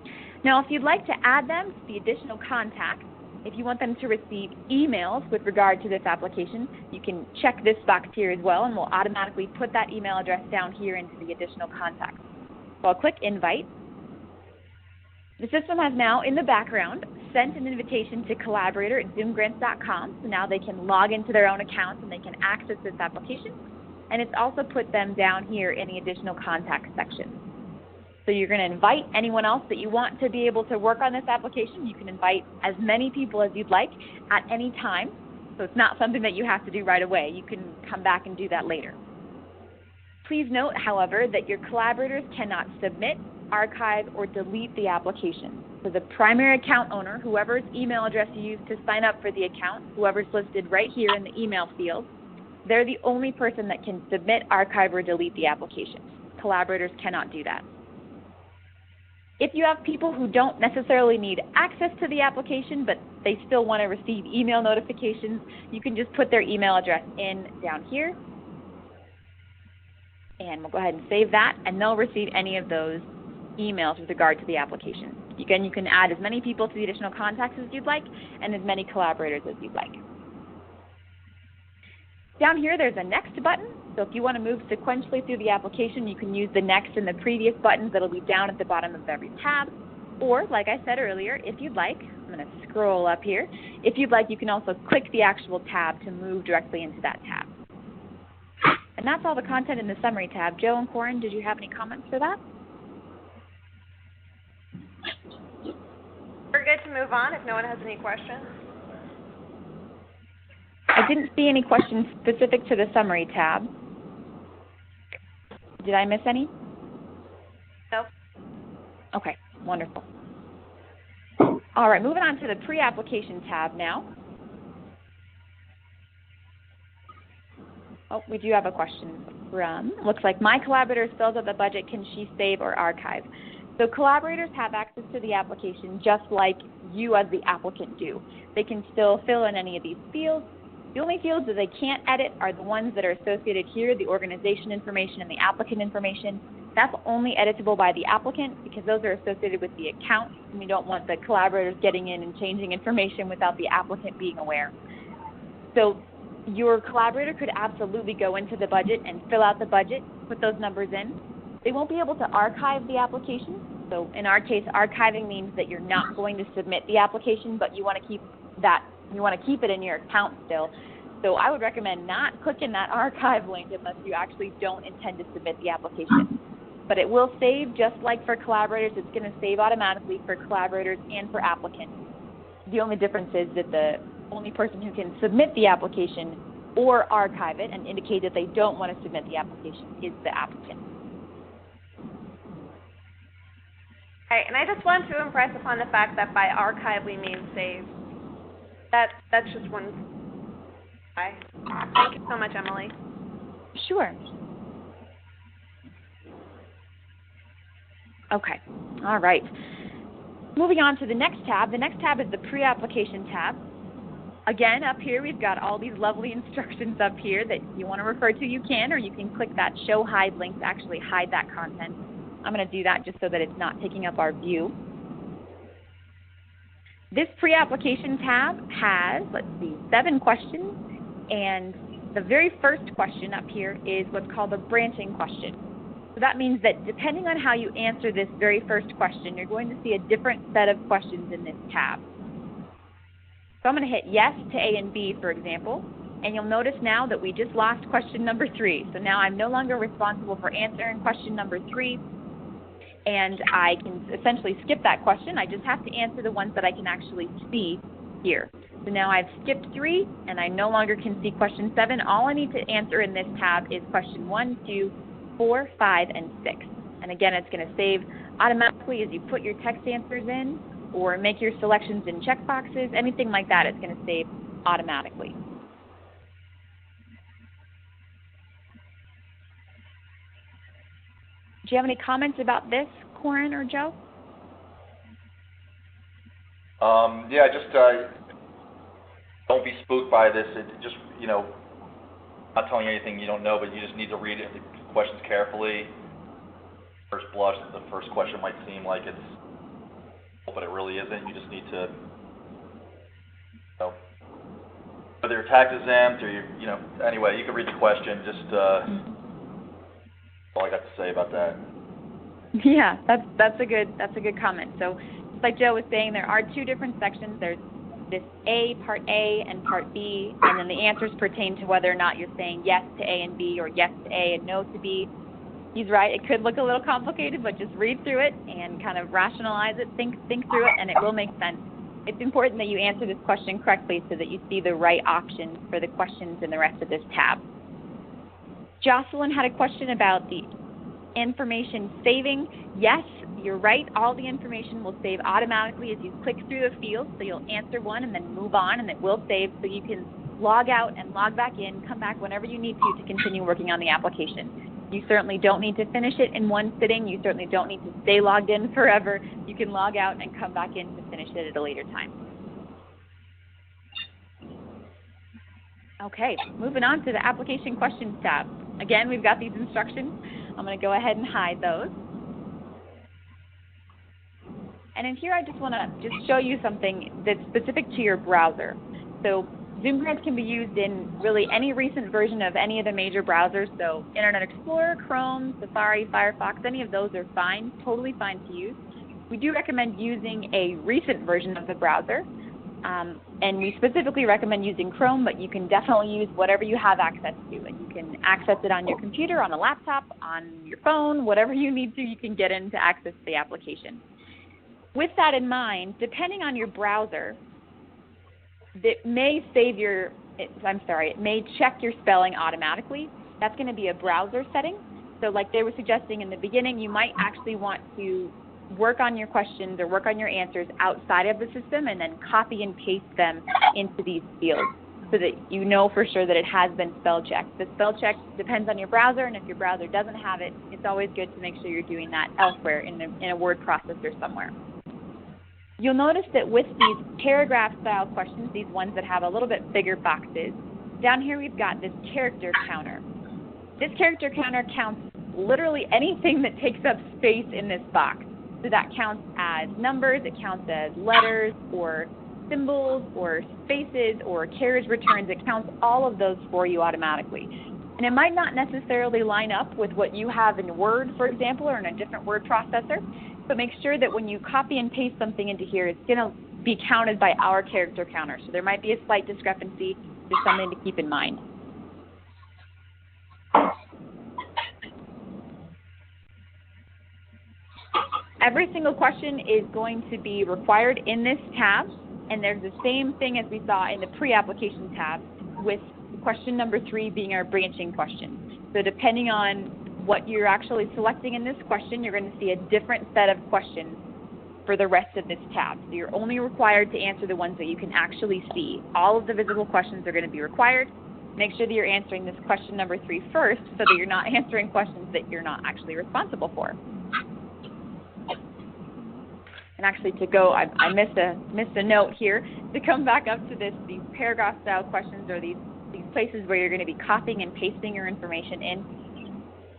Now, if you'd like to add them to the additional contacts, if you want them to receive emails with regard to this application, you can check this box here as well, and we'll automatically put that email address down here into the additional contacts. So I'll click invite. The system has now, in the background, sent an invitation to collaborator at zoomgrants.com, so now they can log into their own accounts and they can access this application. And it's also put them down here in the additional contacts section. So you're going to invite anyone else that you want to be able to work on this application. You can invite as many people as you'd like at any time. So it's not something that you have to do right away. You can come back and do that later. Please note, however, that your collaborators cannot submit, archive, or delete the application. So the primary account owner, whoever's email address you use to sign up for the account, whoever's listed right here in the email field, they're the only person that can submit, archive, or delete the application. Collaborators cannot do that. If you have people who don't necessarily need access to the application, but they still want to receive email notifications, you can just put their email address in down here. And we'll go ahead and save that, and they'll receive any of those emails with regard to the application. Again, you can add as many people to the additional contacts as you'd like, and as many collaborators as you'd like. Down here, there's a next button. So if you want to move sequentially through the application, you can use the next and the previous buttons that'll be down at the bottom of every tab. Or, like I said earlier, if you'd like, I'm going to scroll up here. If you'd like, you can also click the actual tab to move directly into that tab. And that's all the content in the summary tab. Joe and Corin, did you have any comments for that? We're good to move on if no one has any questions. I didn't see any questions specific to the summary tab. Did I miss any? Nope. Okay, wonderful. All right, moving on to the pre-application tab now. Oh, we do have a question from, looks like my collaborator fills out the budget, can she save or archive? So collaborators have access to the application just like you as the applicant do. They can still fill in any of these fields. The only fields that they can't edit are the ones that are associated here, the organization information and the applicant information. That's only editable by the applicant because those are associated with the account, and we don't want the collaborators getting in and changing information without the applicant being aware. So your collaborator could absolutely go into the budget and fill out the budget, put those numbers in. They won't be able to archive the application. So in our case, archiving means that you're not going to submit the application, but you want to keep that. You want to keep it in your account still. So I would recommend not clicking that archive link unless you actually don't intend to submit the application. But it will save just like for collaborators. It's going to save automatically for collaborators and for applicants. The only difference is that the only person who can submit the application or archive it and indicate that they don't want to submit the application is the applicant. Okay, and I just want to impress upon the fact that by archive we mean save. That's just one. Bye. Thank you so much, Emily. Sure. Okay. All right. Moving on to the next tab. The next tab is the pre-application tab. Again, up here we've got all these lovely instructions up here that you want to refer to, you can, or you can click that show hide link to actually hide that content. I'm going to do that just so that it's not taking up our view. This pre-application tab has, 7 questions, and the very first question up here is what's called a branching question. So that means that depending on how you answer this very first question, you're going to see a different set of questions in this tab. So I'm going to hit yes to A and B, for example, and you'll notice now that we just lost question number 3. So now I'm no longer responsible for answering question number 3, and I can essentially skip that question. I just have to answer the ones that I can actually see here. So now I've skipped 3, and I no longer can see question 7. All I need to answer in this tab is question 1, 2, 4, 5, and 6. And again, it's going to save automatically as you put your text answers in, or make your selections in checkboxes, anything like that, it's going to save automatically. Do you have any comments about this, Corin or Joe? Yeah, just don't be spooked by this. It just, not telling you anything you don't know, but you just need to read the questions carefully. First blush, the first question might seem like it's, but it really isn't. You just need to, whether you're tax exempt or anyway, you can read the question. Just all I got to say about that. Yeah, that's a good comment. So, just like Joe was saying, there are 2 different sections. There's this Part A and Part B, and then the answers pertain to whether or not you're saying yes to A and B or yes to A and no to B. He's right. It could look a little complicated, but just read through it and kind of rationalize it, think through it, and it will make sense. It's important that you answer this question correctly so that you see the right options for the questions in the rest of this tab. Jocelyn had a question about the information saving. Yes, you're right. All the information will save automatically as you click through the fields. So you'll answer one and then move on, and it will save so you can log out and log back in, come back whenever you need to continue working on the application. You certainly don't need to finish it in one sitting. You certainly don't need to stay logged in forever. You can log out and come back in to finish it at a later time. Okay, moving on to the application questions tab. Again, we've got these instructions. I'm going to go ahead and hide those. And in here, I just want to show you something that's specific to your browser. So Zoom Grants can be used in really any recent version of any of the major browsers. So Internet Explorer, Chrome, Safari, Firefox, any of those are fine, totally fine to use. We do recommend using a recent version of the browser. And we specifically recommend using Chrome, but you can definitely use whatever you have access to. And you can access it on your computer, on a laptop, on your phone, whatever you need to, you can get in to access the application. With that in mind, depending on your browser, it may it may check your spelling automatically. That's going to be a browser setting. So like they were suggesting in the beginning, you might actually want to work on your questions or work on your answers outside of the system and then copy and paste them into these fields so that you know for sure that it has been spell checked. The spell check depends on your browser, and if your browser doesn't have it, it's always good to make sure you're doing that elsewhere in a word processor somewhere. You'll notice that with these paragraph-style questions, these ones that have a little bit bigger boxes, down here we've got this character counter. This character counter counts literally anything that takes up space in this box. So that counts as numbers, it counts as letters or symbols or spaces or carriage returns. It counts all of those for you automatically. And it might not necessarily line up with what you have in Word, for example, or in a different word processor, but make sure that when you copy and paste something into here, it's going to be counted by our character counter. So there might be a slight discrepancy, just something to keep in mind. Every single question is going to be required in this tab, and there's the same thing as we saw in the pre-application tab, with question number 3 being our branching question. So depending on what you're actually selecting in this question, you're going to see a different set of questions for the rest of this tab. So you're only required to answer the ones that you can actually see. All of the visible questions are going to be required. Make sure that you're answering this question number 3 first so that you're not answering questions that you're not actually responsible for. And actually to go, I missed a note here, to come back up to these paragraph style questions or these places where you're going to be copying and pasting your information in.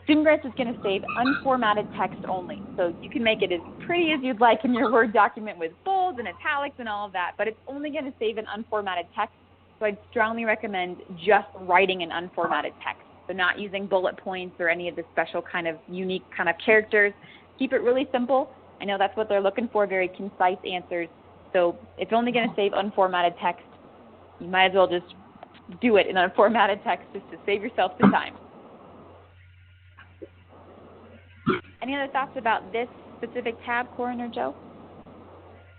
Student Grants is going to save unformatted text only. So you can make it as pretty as you'd like in your Word document with bolds and italics and all of that, but it's only going to save an unformatted text. So I'd strongly recommend just writing an unformatted text. So not using bullet points or any of the special kind of unique kind of characters. Keep it really simple. I know that's what they're looking for, very concise answers. So it's only going to save unformatted text. You might as well just do it in unformatted text just to save yourself the time. Any other thoughts about this specific tab, Corin or Joe?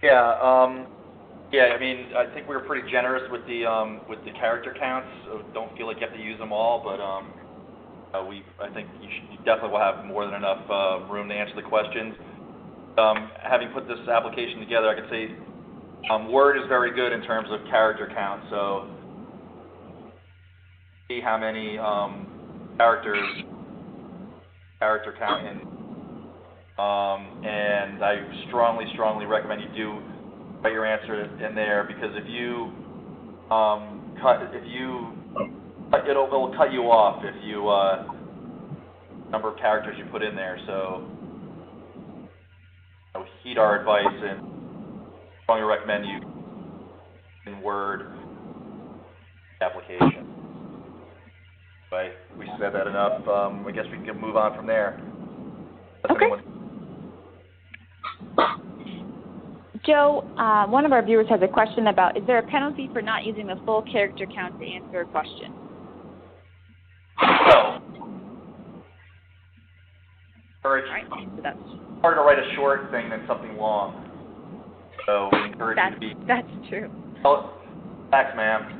Yeah, I mean, I think we were pretty generous with the character counts, so don't feel like you have to use them all, but I think you definitely will have more than enough room to answer the questions. Having put this application together, I could say Word is very good in terms of character count, so see how many character count in. And I strongly recommend you do write your answer in there, because if you it'll cut you off if you number of characters you put in there. So heed our advice and strongly recommend you in Word application. Right, we said that enough. I guess we can move on from there. Okay. Joe, one of our viewers has a question about, is there a penalty for not using the full character count to answer a question? No. Encourage. All right, so that's harder to write a short thing than something long. So we encourage you to be. That's true. Oh, thanks, ma'am.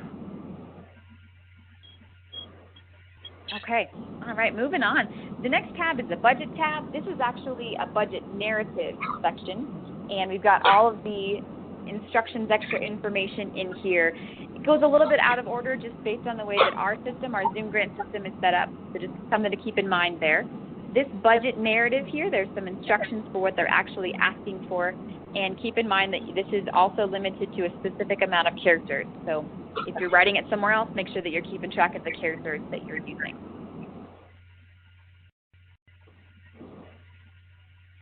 Okay. All right, moving on. The next tab is the budget tab. This is actually a budget narrative section, and we've got all of the instructions, extra information in here. It goes a little bit out of order just based on the way that our Zoom Grant system is set up, so just something to keep in mind there. This budget narrative here, there's some instructions for what they're actually asking for, and keep in mind that this is also limited to a specific amount of characters. So if you're writing it somewhere else, make sure that you're keeping track of the characters that you're using.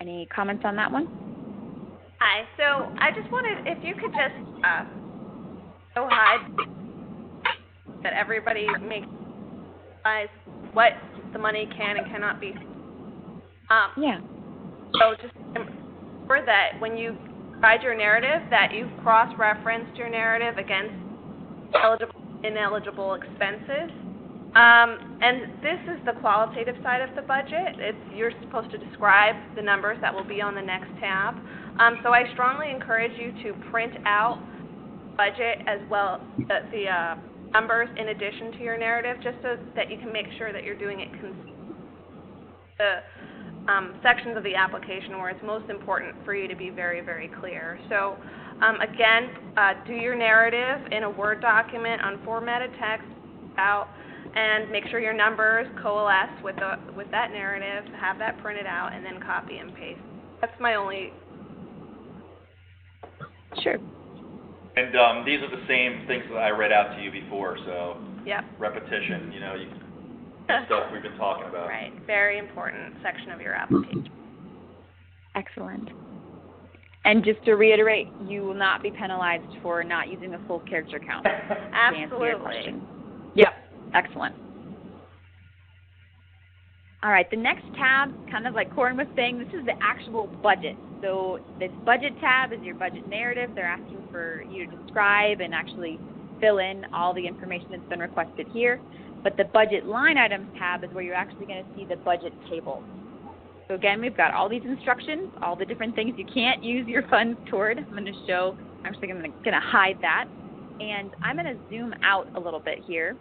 Any comments on that one? Hi. So I just wanted, if you could just go hide that everybody makes what the money can and cannot be. Yeah. So just remember that when you write your narrative, that you've cross-referenced your narrative against eligible, ineligible expenses. And this is the qualitative side of the budget. You're supposed to describe the numbers that will be on the next tab. So I strongly encourage you to print out budget as well as the numbers in addition to your narrative, just so that you can make sure that you're doing it the sections of the application where it's most important for you to be very, very clear. So again, do your narrative in a Word document, unformatted text out, and make sure your numbers coalesce with that narrative, have that printed out, and then copy and paste. That's my only... Sure. And these are the same things that I read out to you before, so Yep. repetition, stuff we've been talking about. Right. Very important section of your application. Excellent. And just to reiterate, you will not be penalized for not using the full character count. Absolutely. Yep. Excellent. All right, the next tab, kind of like Corin was saying, this is the actual budget. So this budget tab is your budget narrative. They're asking for you to describe and actually fill in all the information that's been requested here. But the budget line items tab is where you're actually going to see the budget table. So again, we've got all these instructions, all the different things you can't use your funds toward. I'm going to hide that. And I'm going to zoom out a little bit here.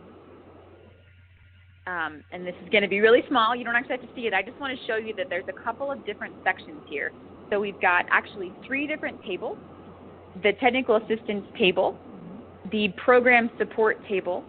And this is going to be really small. You don't actually have to see it. I just want to show you that there's a couple of different sections here. So we've got actually 3 different tables: the technical assistance table, the program support table,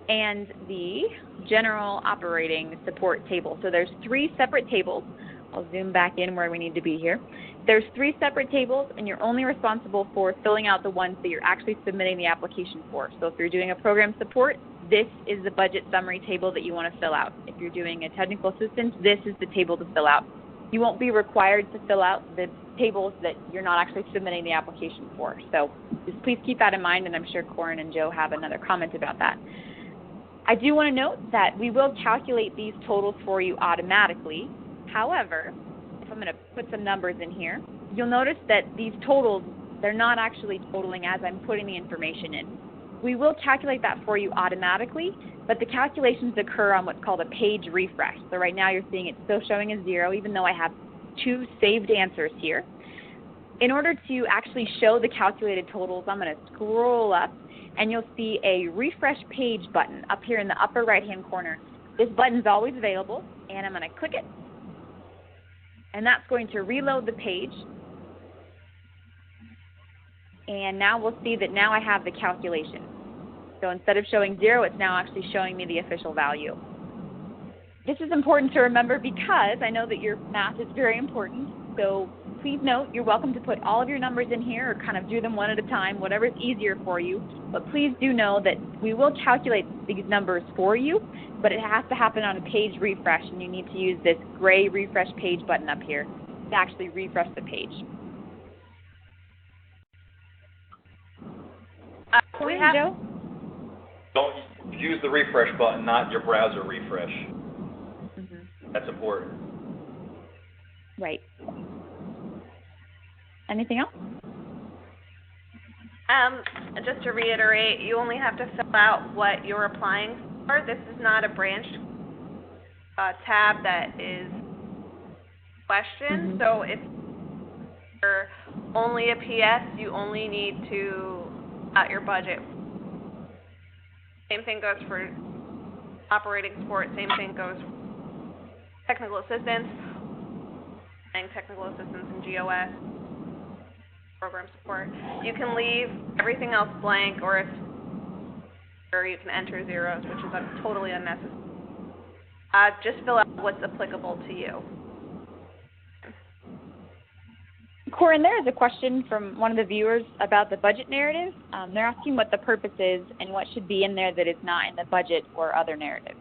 and the general operating support table. So there's 3 separate tables. I'll zoom back in where we need to be here. There's 3 separate tables, and you're only responsible for filling out the ones that you're actually submitting the application for. So if you're doing a program support, this is the budget summary table that you want to fill out. If you're doing a technical assistance, this is the table to fill out. You won't be required to fill out the tables that you're not actually submitting the application for. So just please keep that in mind, and I'm sure Corin and Joe have another comment about that. I do want to note that we will calculate these totals for you automatically. However, if I'm going to put some numbers in here, you'll notice that these totals, they're not actually totaling as I'm putting the information in. We will calculate that for you automatically, but the calculations occur on what's called a page refresh. So right now you're seeing it still showing as 0, even though I have 2 saved answers here. In order to actually show the calculated totals, I'm going to scroll up, and you'll see a refresh page button up here in the upper right-hand corner. This button's always available, and I'm going to click it. And that's going to reload the page. And now we'll see that now I have the calculation. So instead of showing 0, it's now actually showing me the official value. This is important to remember because I know that your math is very important. So please note, you're welcome to put all of your numbers in here or kind of do them one at a time, whatever is easier for you. But please do know that we will calculate these numbers for you, but it has to happen on a page refresh, and you need to use this gray refresh page button up here to actually refresh the page. Joe? Don't use the refresh button, not your browser refresh. That's important. Right. Anything else? Just to reiterate, you only have to fill out what you're applying for. This is not a branched tab that is questioned. So if you're only a PS, you only need to out your budget. Same thing goes for operating support. Same thing goes for technical assistance and technical assistance in GOS, program support. You can leave everything else blank, or you can enter zeros, which is totally unnecessary. Just fill out what's applicable to you. Corin, there is a question from one of the viewers about the budget narrative. They're asking what the purpose is and what should be in there that is not in the budget or other narratives.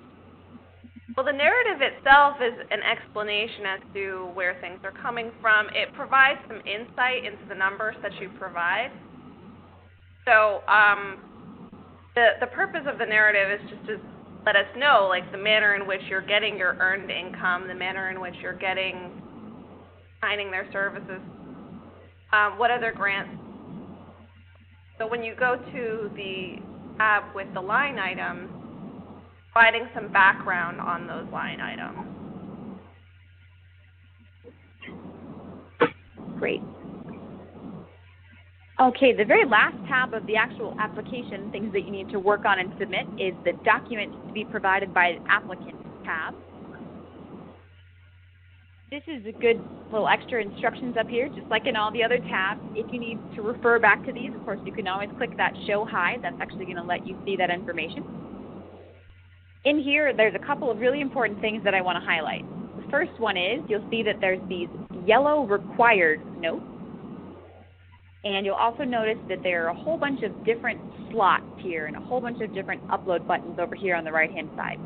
Well, the narrative itself is an explanation as to where things are coming from. It provides some insight into the numbers that you provide. So the purpose of the narrative is just to let us know, like, the manner in which you're getting your earned income, the manner in which you're finding their services, what other grants. So when you go to the tab with the line items, providing some background on those line items. Great. Okay, the very last tab of the actual application, things that you need to work on and submit, is the documents to be provided by the applicant tab. This is a good little extra instructions up here, just like in all the other tabs. If you need to refer back to these, of course, you can always click that show hide. That's actually going to let you see that information. In here, there's a couple of really important things that I want to highlight. The first one is you'll see that there's these yellow required notes. And you'll also notice that there are a whole bunch of different slots here and a whole bunch of different upload buttons over here on the right-hand side.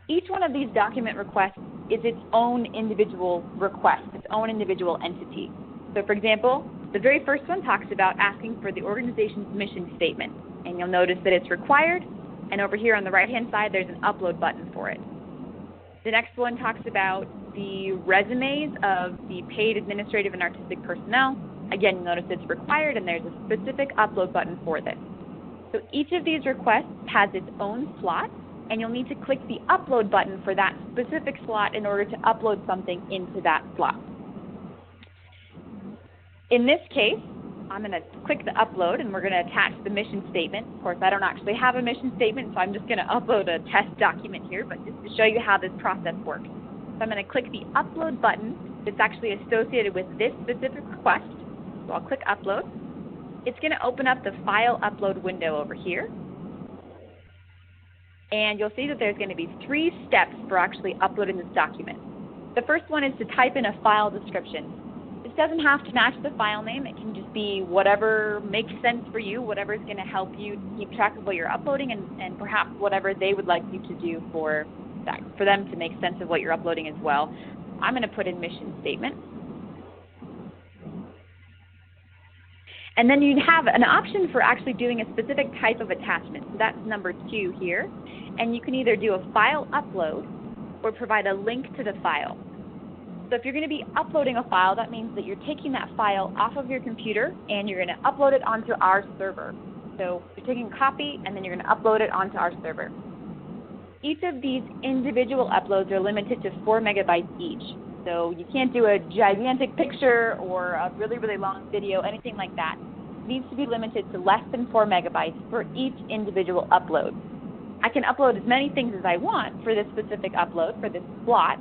Each one of these document requests is its own individual request, its own individual entity. So, for example, the very first one talks about asking for the organization's mission statement. And you'll notice that it's required. And over here on the right-hand side, there's an upload button for it. The next one talks about the resumes of the paid administrative and artistic personnel. Again, you'll notice it's required, and there's a specific upload button for this. So each of these requests has its own slot, and you'll need to click the upload button for that specific slot in order to upload something into that slot. In this case, I'm going to click the upload, and we're going to attach the mission statement. Of course, I don't actually have a mission statement, so I'm just going to upload a test document here, but just to show you how this process works. So I'm going to click the upload button that's actually associated with this specific request. So I'll click upload. It's going to open up the file upload window over here. And you'll see that there's going to be 3 steps for actually uploading this document. The first one is to type in a file description. This doesn't have to match the file name. It can just be whatever makes sense for you, whatever is going to help you keep track of what you're uploading, and perhaps whatever they would like you to do for them to make sense of what you're uploading as well. I'm going to put in mission statement. And then you have an option for actually doing a specific type of attachment. So that's number 2 here. And you can either do a file upload or provide a link to the file. So if you're going to be uploading a file, that means that you're taking that file off of your computer and you're going to upload it onto our server. So you're taking a copy and then you're going to upload it onto our server. Each of these individual uploads are limited to 4 megabytes each. So you can't do a gigantic picture or a really, really long video, anything like that. It needs to be limited to less than 4 megabytes for each individual upload. I can upload as many things as I want for this specific upload, for this slot,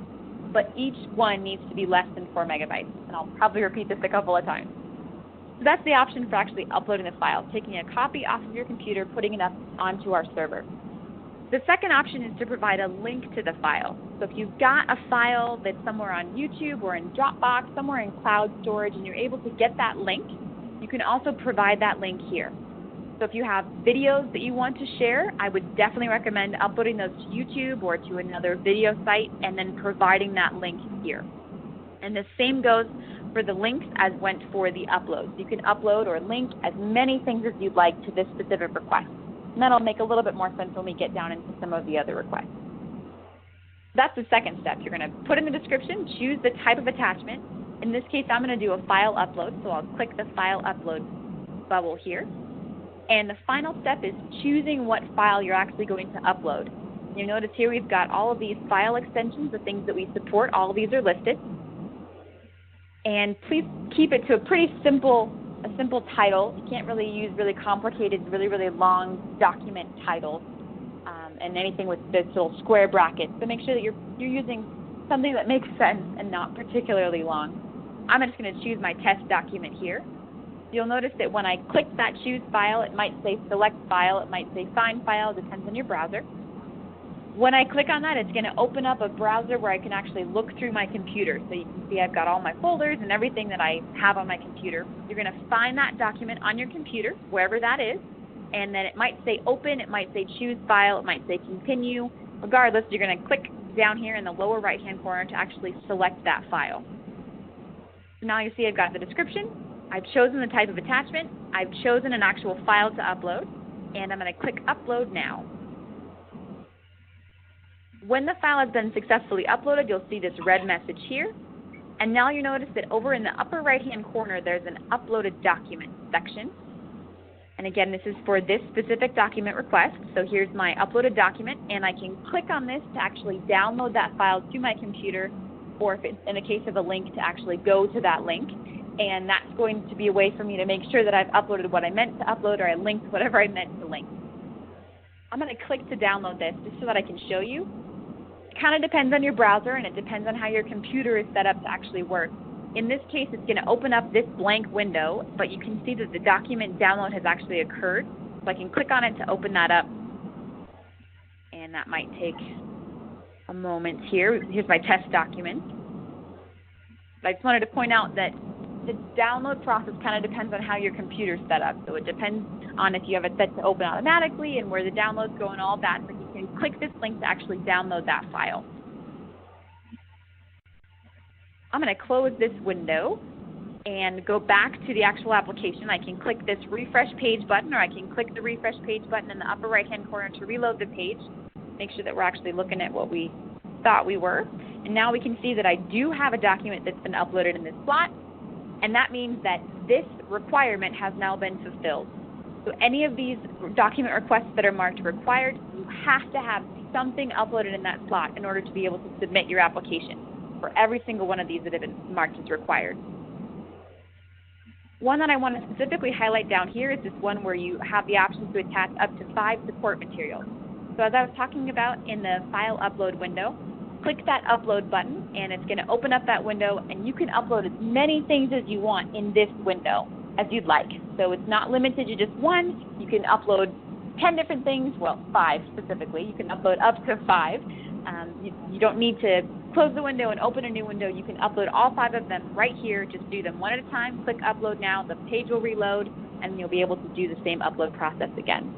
but each one needs to be less than 4 megabytes. And I'll probably repeat this a couple of times. So that's the option for actually uploading the file, taking a copy off of your computer, putting it up onto our server. The second option is to provide a link to the file. So if you've got a file that's somewhere on YouTube or in Dropbox, somewhere in cloud storage, and you're able to get that link, you can also provide that link here. So if you have videos that you want to share, I would definitely recommend uploading those to YouTube or to another video site and then providing that link here. And the same goes for the links as went for the uploads. You can upload or link as many things as you'd like to this specific request. And that'll make a little bit more sense when we get down into some of the other requests. That's the second step. You're going to put in the description, choose the type of attachment. In this case, I'm going to do a file upload, so I'll click the file upload bubble here. And the final step is choosing what file you're actually going to upload. You notice here we've got all of these file extensions, the things that we support. All of these are listed. And please keep it to a pretty simple title. You can't really use really complicated, really long document titles and anything with this little square brackets. So make sure that you're using something that makes sense and not particularly long. I'm just going to choose my test document here. You'll notice that when I click that choose file, it might say select file, it might say find file, depends on your browser. When I click on that, it's going to open up a browser where I can actually look through my computer. So you can see I've got all my folders and everything that I have on my computer. You're going to find that document on your computer, wherever that is, and then it might say open, it might say choose file, it might say continue. Regardless, you're going to click down here in the lower right-hand corner to actually select that file. So now you see I've got the description, I've chosen the type of attachment, I've chosen an actual file to upload, and I'm going to click upload now. When the file has been successfully uploaded, you'll see this red message here. And now you notice that over in the upper right-hand corner, there's an uploaded document section. And again, this is for this specific document request. So here's my uploaded document, and I can click on this to actually download that file to my computer, or if it's in the case of a link, to actually go to that link. And that's going to be a way for me to make sure that I've uploaded what I meant to upload, or I linked whatever I meant to link. I'm going to click to download this just so that I can show you. It kind of depends on your browser, and it depends on how your computer is set up to actually work. In this case, it's going to open up this blank window, but you can see that the document download has actually occurred. So I can click on it to open that up, and that might take a moment here. Here's my test document. But I just wanted to point out that the download process kind of depends on how your computer's set up. So it depends on if you have it set to open automatically and where the downloads go and all that. But you can click this link to actually download that file. I'm going to close this window and go back to the actual application. I can click this refresh page button, or I can click the refresh page button in the upper right-hand corner to reload the page. Make sure that we're actually looking at what we thought we were. And now we can see that I do have a document that's been uploaded in this slot. And that means that this requirement has now been fulfilled. So any of these document requests that are marked required, you have to have something uploaded in that slot in order to be able to submit your application for every single one of these that have been marked as required. One that I want to specifically highlight down here is this one where you have the option to attach up to 5 support materials. So as I was talking about in the file upload window, click that upload button, and it's going to open up that window, and you can upload as many things as you want in this window as you'd like. So it's not limited to just one. You can upload 10 different things, well, 5 specifically. You can upload up to 5. You don't need to close the window and open a new window. You can upload all 5 of them right here. Just do them one at a time. Click upload now. The page will reload, and you'll be able to do the same upload process again.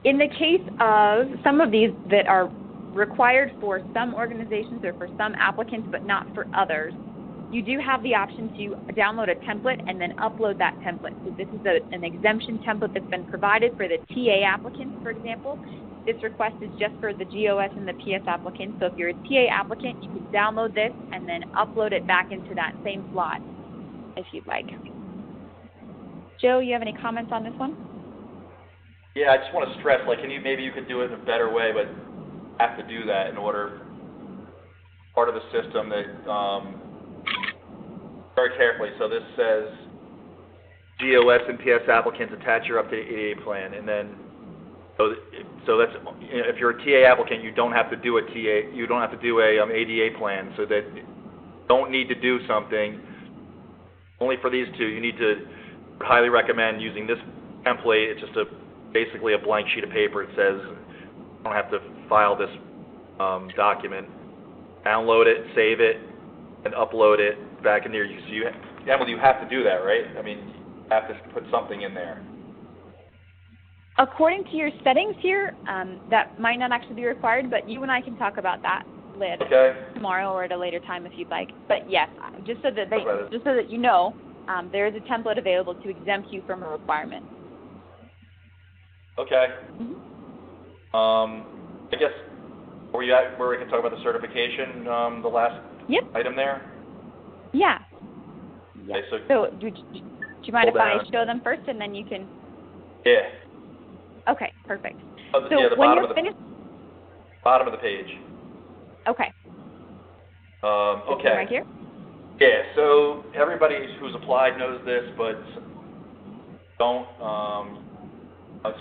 In the case of some of these that are required for some organizations or for some applicants but not for others, you do have the option to download a template and then upload that template. So this is an exemption template that's been provided for the TA applicants, for example. This request is just for the GOS and the PS applicants. So if you're a TA applicant, you can download this and then upload it back into that same slot if you'd like. Joe, you have any comments on this one? Yeah, I just want to stress, like, maybe you could do it in a better way, but have to do that in order, part of the system that, very carefully. So this says, GOS and PS applicants attach your updated ADA plan, and then, so that's, if you're a TA applicant, you don't have to do a ADA plan, so that you don't need to do something. Only for these two, you need to highly recommend using this template. It's just basically a blank sheet of paper. It says you don't have to file this document. Download it, save it, and upload it back into your. So Emily, you have to do that, right? I mean, you have to put something in there. According to your settings here, that might not actually be required, but you and I can talk about that later, tomorrow or at a later time if you'd like. But yes, just so that you know, there is a template available to exempt you from a requirement. Okay. Mm-hmm. I guess where we can talk about the certification, the last item there? Yeah. Okay, so do you mind if I show them first and then you can? Yeah. Okay, perfect. So the when bottom you're finished. Bottom of the page. Okay. Okay. Right here? Yeah, so everybody who's applied knows this, but don't.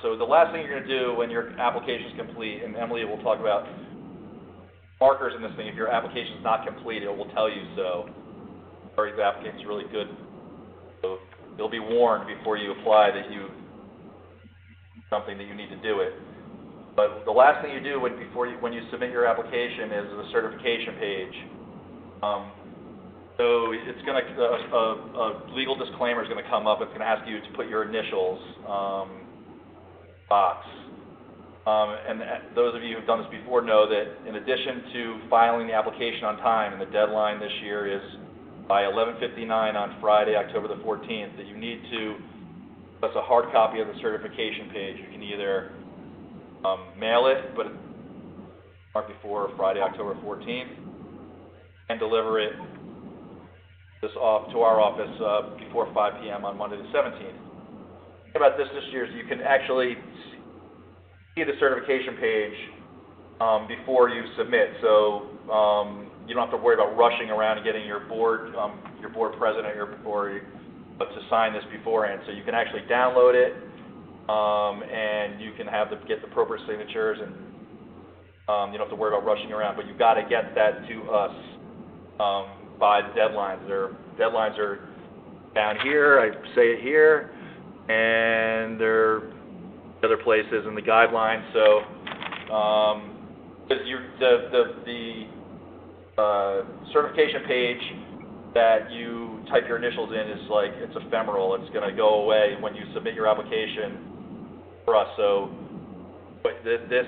So the last thing you're going to do when your application is complete, and Emily will talk about markers in this thing. If your application is not complete, it will tell you so. Or the application is really good. So you'll be warned before you apply that something that you need to do it. But the last thing you do when you submit your application is the certification page. So it's going to a legal disclaimer is going to come up. It's going to ask you to put your initials box. And those of you who've done this before know that in addition to filing the application on time, and the deadline this year is by 11:59 on Friday, October the 14th, that you need to give us a hard copy of the certification page. You can either mail it, but mark before Friday, October 14th, and deliver it to our office before 5 p.m. on Monday the 17th. About this year is you can actually see the certification page before you submit, so you don't have to worry about rushing around and getting your board president to sign this beforehand. So you can actually download it, and you can get the appropriate signatures, and you don't have to worry about rushing around. But you've got to get that to us by the deadlines. Deadlines are down here. I say it here. And there are other places in the guidelines. So, the certification page that you type your initials in is it's ephemeral. It's going to go away when you submit your application for us. So, this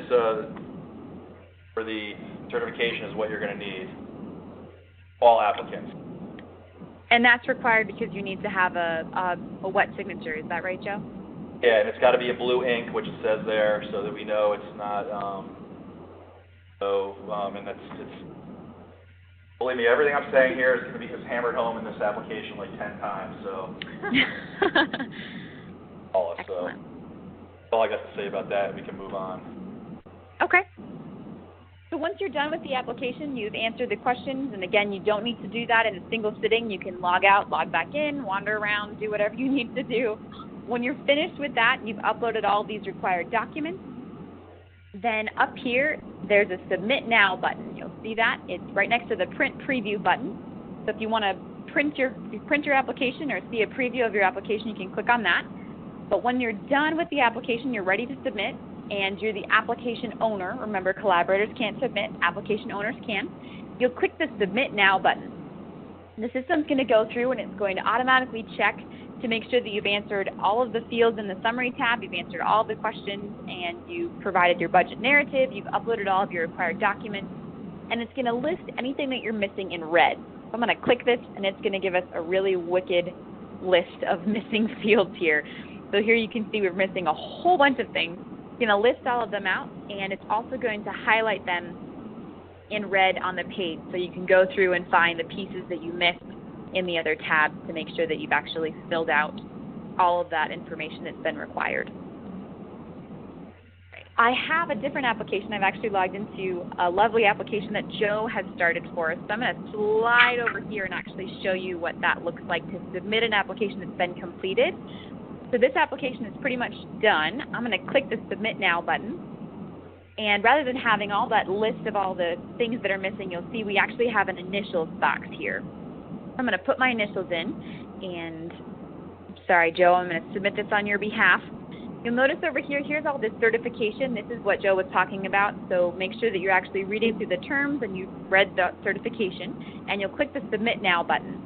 for the certification is what you're going to need. All applicants. And that's required because you need to have a wet signature. Is that right, Joe? Yeah, and it's got to be in blue ink, which it says there, so that we know it's not. And it's. Believe me, everything I'm saying here is going to be hammered home in this application 10 times. So. So. That's all I got to say about that. We can move on. Okay. So once you're done with the application, you've answered the questions, and again, you don't need to do that in a single sitting. You can log out, log back in, wander around, do whatever you need to do. When you're finished with that, you've uploaded all these required documents. Then up here, there's a Submit Now button. You'll see that. It's right next to the Print Preview button. So if you want to print your application or see a preview of your application, you can click on that. But when you're done with the application, you're ready to submit, and you're the application owner. Remember, collaborators can't submit. Application owners can. You'll click the Submit Now button. The system's going to go through, and it's going to automatically check to make sure that you've answered all of the fields in the Summary tab, you've answered all of the questions, and you've provided your budget narrative, you've uploaded all of your required documents, and it's going to list anything that you're missing in red. So I'm going to click this, and it's going to give us a really wicked list of missing fields here. So here you can see we're missing a whole bunch of things. It's going to list all of them out, and it's also going to highlight them in red on the page, so you can go through and find the pieces that you missed in the other tabs to make sure that you've actually filled out all of that information that's been required. I have a different application. I've actually logged into a lovely application that Joe has started for us. So I'm going to slide over here and actually show you what that looks like to submit an application that's been completed. So this application is pretty much done. I'm going to click the Submit Now button. And rather than having all that list of all the things that are missing, you'll see we actually have an initials box here. I'm going to put my initials in, and sorry, Joe, I'm going to submit this on your behalf. You'll notice over here, here's all this certification. This is what Joe was talking about, so make sure that you're actually reading through the terms and you've read the certification, and you'll click the Submit Now button.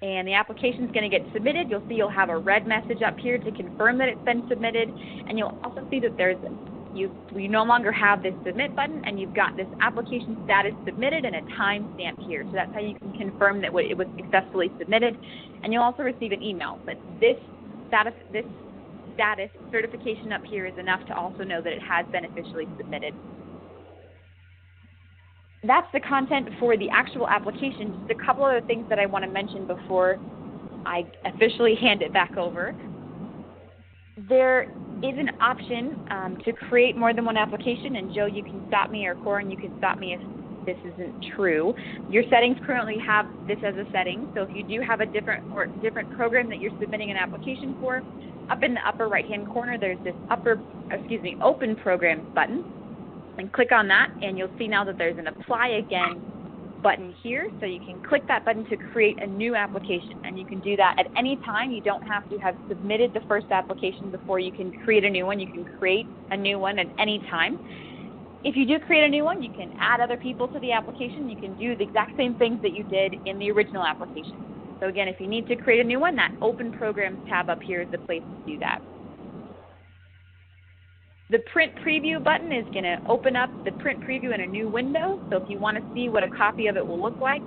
And the application is going to get submitted. You'll see you'll have a red message up here to confirm that it's been submitted, and you'll also see that there's we no longer have this submit button, and you've got this application status submitted and a timestamp here. So that's how you can confirm that it was successfully submitted. And you'll also receive an email. But this status certification up here is enough to also know that it has been officially submitted. That's the content for the actual application. Just a couple other things that I want to mention before I officially hand it back over. There is an option to create more than one application, and Joe, you can stop me, or Corin, you can stop me if this isn't true. Your settings currently have this as a setting, so if you do have a different program that you're submitting an application for, up in the upper right-hand corner, there's this Open Programs button, and click on that, and you'll see now that there's an Apply Again button here, so you can click that button to create a new application, and you can do that at any time. You don't have to have submitted the first application before you can create a new one. You can create a new one at any time. If you do create a new one, you can add other people to the application. You can do the exact same things that you did in the original application. So again, if you need to create a new one, that Open Programs tab up here is the place to do that. The Print Preview button is going to open up the Print Preview in a new window. So if you want to see what a copy of it will look like,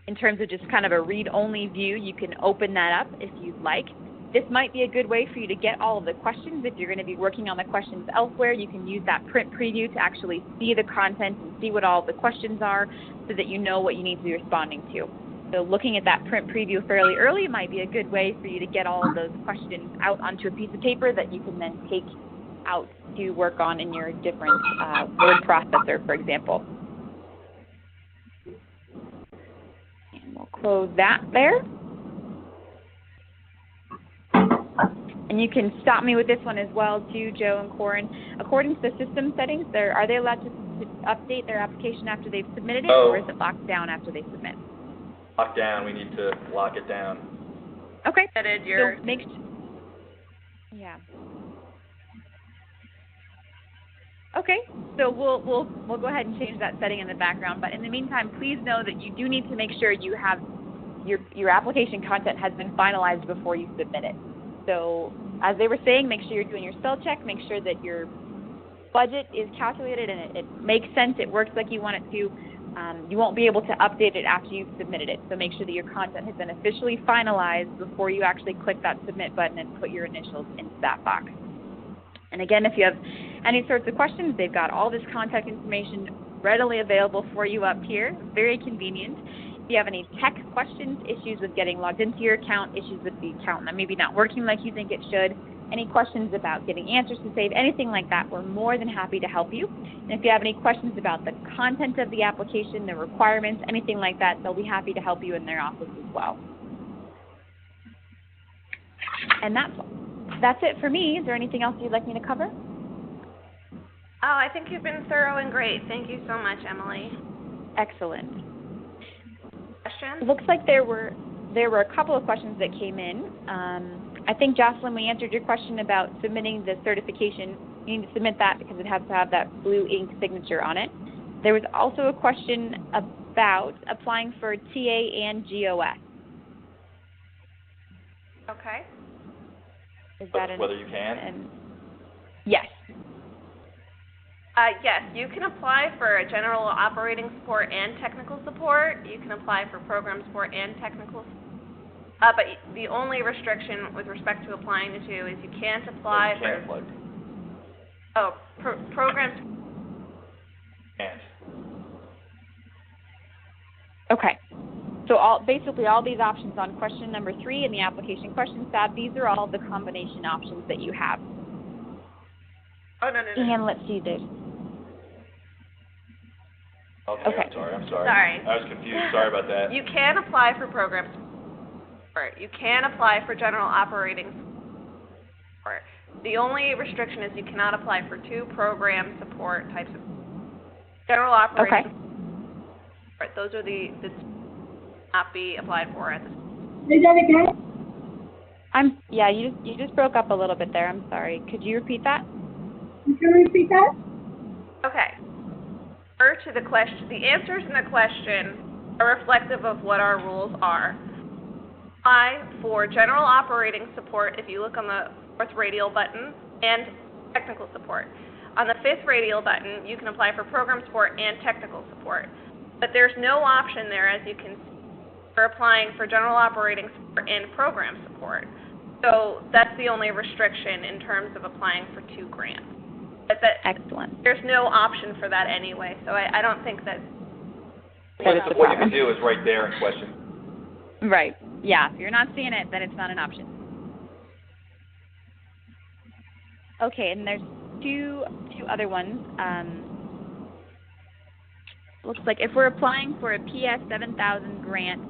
in terms of just kind of a read-only view, you can open that up if you'd like. This might be a good way for you to get all of the questions. If you're going to be working on the questions elsewhere, you can use that Print Preview to actually see the content and see what all the questions are so that you know what you need to be responding to. So looking at that Print Preview fairly early might be a good way for you to get all of those questions out onto a piece of paper that you can then take out to work on in your different word processor, for example. And we'll close that there. And you can stop me with this one as well, too, Joe and Corin. According to the system settings, are they allowed to update their application after they've submitted it, or is it locked down after they submit? Locked down. We need to lock it down. Okay. So yeah. Okay, so we'll go ahead and change that setting in the background. But in the meantime, please know that you do need to make sure you have your application content has been finalized before you submit it. So as they were saying, make sure you're doing your spell check. Make sure that your budget is calculated and it makes sense. It works like you want it to. You won't be able to update it after you've submitted it. So make sure that your content has been officially finalized before you actually click that submit button and put your initials into that box. And again, if you have any sorts of questions, they've got all this contact information readily available for you up here. Very convenient. If you have any tech questions, issues with getting logged into your account, issues with the account that maybe not working like you think it should, any questions about getting answers to save, anything like that, we're more than happy to help you. And if you have any questions about the content of the application, the requirements, anything like that, they'll be happy to help you in their office as well. And that's that's it for me. Is there anything else you'd like me to cover? Oh, I think you've been thorough and great. Thank you so much, Emily. Excellent. Questions? It looks like there were a couple of questions that came in. I think, Jocelyn, we answered your question about submitting the certification. You need to submit that because it has to have that blue ink signature on it. There was also a question about applying for TA and GOS. Okay. Is that Whether you can? Yes. Yes, you can apply for general operating support and technical support. You can apply for program support and technical support. But the only restriction with respect to applying the two is you can't apply programs. Can't. Okay. So basically all these options on question number 3 in the application question tab, these are all the combination options that you have. Oh, no. And let's see this. Okay. I'm sorry. I was confused. Sorry about that. You can apply for program support. You can apply for general operating support. The only restriction is you cannot apply for 2 program support types of general operating support. Those are the not be applied for at this point. Say that again? You just broke up a little bit there. I'm sorry. Could you repeat that? Can you repeat that? Okay. To the question, the answers in the question are reflective of what our rules are. Apply for general operating support if you look on the 4th radial button, and technical support. On the 5th radial button, you can apply for program support and technical support. But there's no option there, as you can see, for applying for general operating support and program support. So that's the only restriction in terms of applying for 2 grants. Excellent. There's no option for that anyway, so I don't think that... What you can do is right there in question. Right. Yeah. If you're not seeing it, then it's not an option. Okay, and there's two other ones. Looks like if we're applying for a PS 7000 grant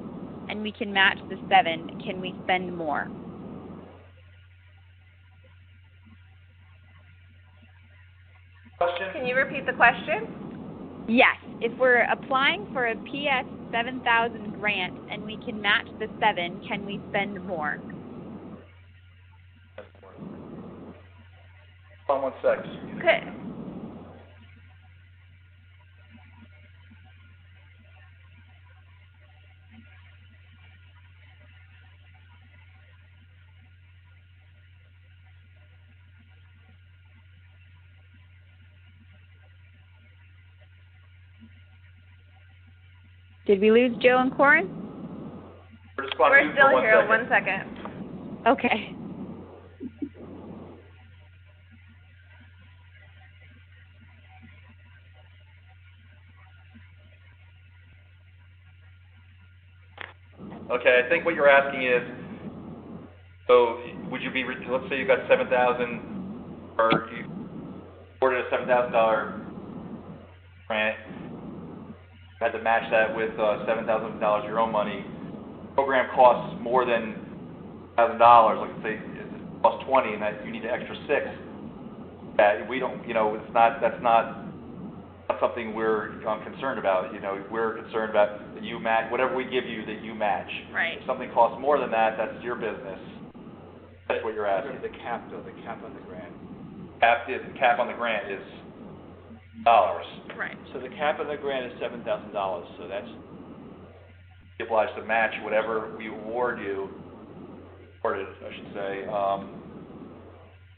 and we can match the 7, can we spend more? Can you repeat the question? Yes. If we're applying for a PS 7000 grant and we can match the 7, can we spend more? Hold on 1 sec. Okay. Did we lose Joe and Corin? We're still here. 1 second. Okay. Okay, I think what you're asking is, so would you be, let's say you got $7,000, or you awarded a $7,000 grant, had to match that with $7,000 of your own money. The program costs more than $1,000, like say it costs 20 and that you need an extra 6. That we don't, that's not something we're concerned about. We're concerned about that you match, whatever we give you, that you match. Right. If something costs more than that, that's your business. That's what you're asking. The cap on the grant. The cap on the grant is dollars. Right. So the cap on the grant is $7,000, so that's... You're obliged to match whatever we award you, awarded, I should say,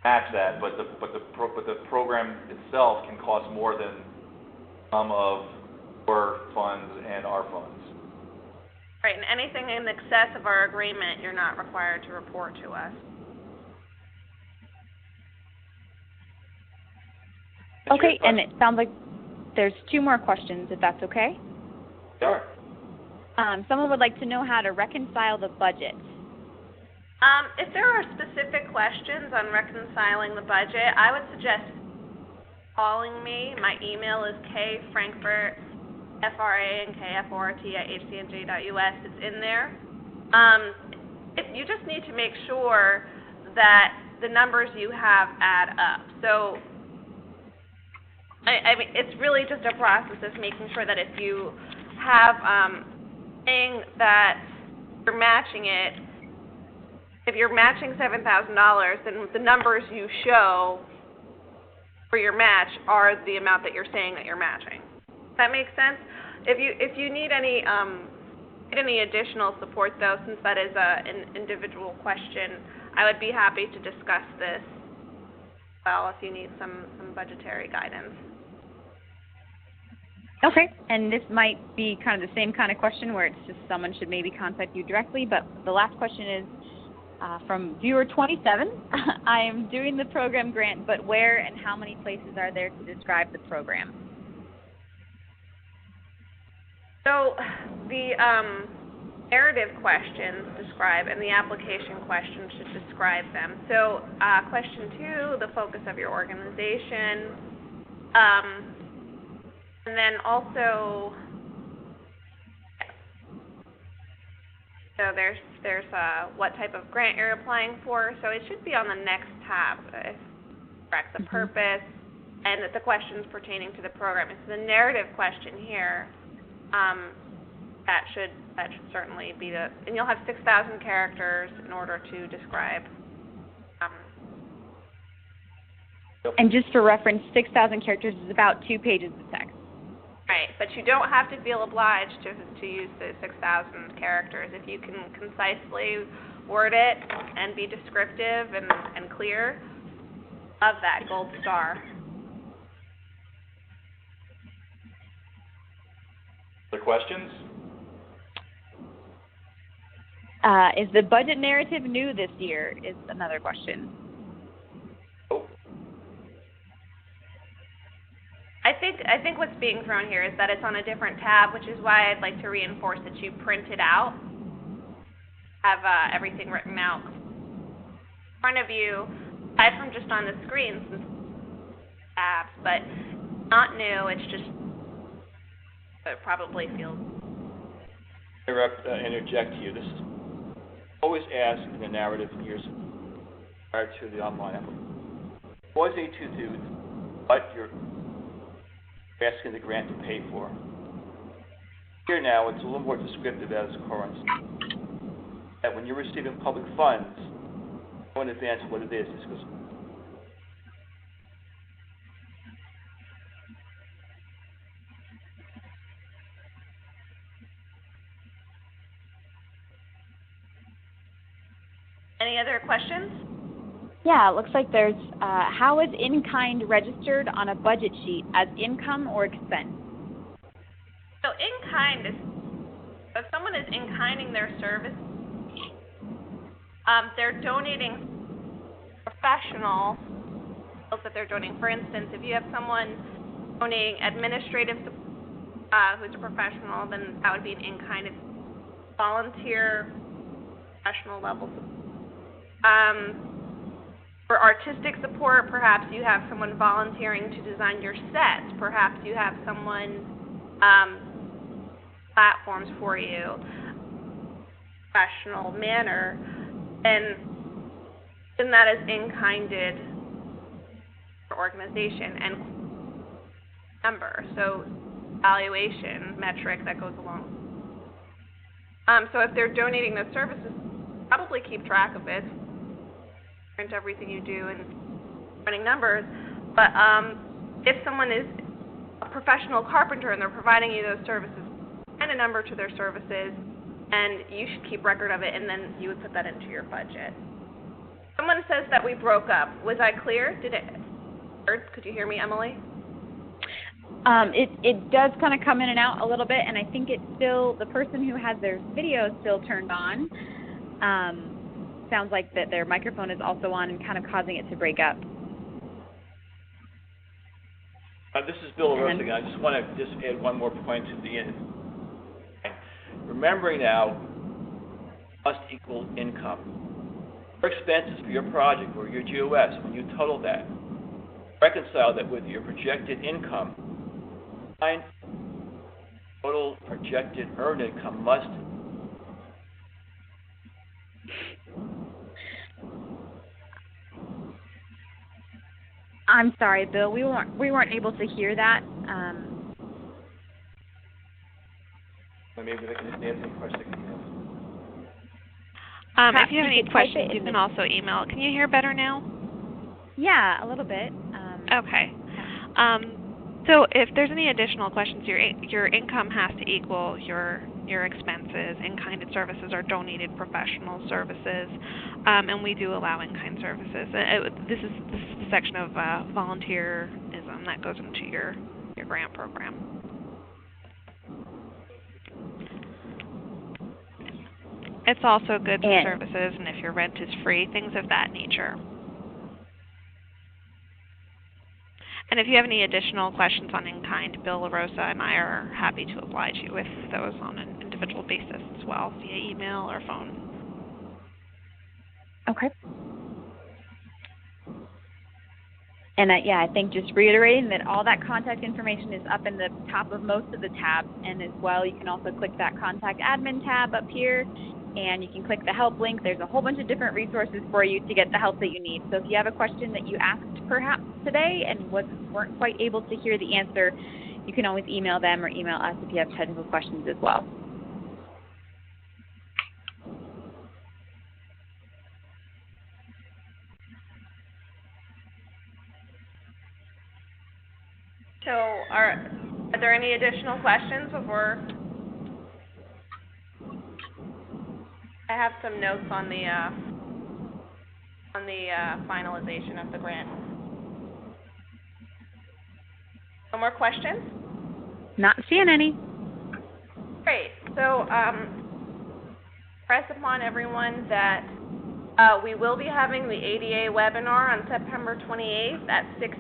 match that, but the program itself can cost more than some of your funds and our funds. Right, and anything in excess of our agreement, you're not required to report to us. Okay, and it sounds like there's 2 more questions, if that's okay. Sure. Someone would like to know how to reconcile the budget. If there are specific questions on reconciling the budget, I would suggest calling me. My email is kfrankfurt, FRANKFORT@hcnj.us. It's in there. You just need to make sure that the numbers you have add up. So, I mean, it's really just a process of making sure that if you have saying that you're matching it, if you're matching $7,000, then the numbers you show for your match are the amount that you're saying that you're matching. Does that make sense? If you need any additional support, though, since that is an individual question, I would be happy to discuss this as well if you need some budgetary guidance. Okay, and this might be kind of the same kind of question where it's just someone should maybe contact you directly, but the last question is from viewer 27. I am doing the program grant, but where and how many places are there to describe the program? So the narrative questions describe, and the application questions should describe them. So question 2, the focus of your organization, and then also, so there's what type of grant you're applying for. So it should be on the next tab. Correct, the purpose, and the questions pertaining to the program. It's the narrative question here. That should certainly be and you'll have 6,000 characters in order to describe. And just for reference, 6,000 characters is about 2 pages of text. Right, but you don't have to feel obliged to use the 6,000 characters. If you can concisely word it and be descriptive and clear, love that gold star. Other questions? Is the budget narrative new this year is another question. Oh. I think what's being thrown here is that it's on a different tab, which is why I'd like to reinforce that you print it out, have everything written out in front of you, aside from just on the screen, since tabs, but not new. It's just it probably feels. Interject here. This is always asked in the narrative years prior to the online application. Always need to do what you're asking the grant to pay for. Here now, it's a little more descriptive as current. That when you're receiving public funds, know in advance what it is. Because Any other questions? Yeah, it looks like there's, how is in-kind registered on a budget sheet as income or expense? So in-kind is, if someone is in-kinding their service, they're donating professional skills that they're donating. For instance, if you have someone donating administrative support, who's a professional, then that would be an in-kind. It's volunteer, professional level support. For artistic support, perhaps you have someone volunteering to design your sets. Perhaps you have someone platforms for you, professional manner, and then that is in-kinded organization and number. So evaluation metric that goes along. So if they're donating those services, probably keep track of it. Print everything you do and running numbers, but if someone is a professional carpenter and they're providing you those services, add a number to their services, and you should keep record of it, and then you would put that into your budget. Someone says that we broke up. Was I clear? Could you hear me, Emily? It does kind of come in and out a little bit, and I think it's still, the person who has their video still turned on, sounds like that their microphone is also on and kind of causing it to break up. This is Bill LaRosa again. I just want to add one more point to the end. Remembering now, must equal income. Your expenses for your project or your GOS, when you total that, reconcile that with your projected income. Total projected earned income must I'm sorry, Bill. We weren't able to hear that. Maybe they can just answer any question. If you have any questions, you can also email. Can you hear better now? Yeah, a little bit. Okay. So if there's any additional questions, your income has to equal your expenses. In-kind services are donated professional services, and we do allow in-kind services. This is the section of volunteerism that goes into your grant program. It's also goods and services, and if your rent is free, things of that nature. And if you have any additional questions on in-kind, Bill LaRosa and I are happy to oblige you with those on an individual basis as well, via email or phone. Okay. And I think just reiterating that all that contact information is up in the top of most of the tabs, and as well you can also click that contact admin tab up here, and you can click the help link. There's a whole bunch of different resources for you to get the help that you need. So if you have a question that you asked perhaps today and weren't quite able to hear the answer, you can always email them or email us if you have technical questions as well. So are there any additional questions before? I have some notes on the finalization of the grant. No more questions? Not seeing any. Great. So press upon everyone that we will be having the ADA webinar on September 28th at 6.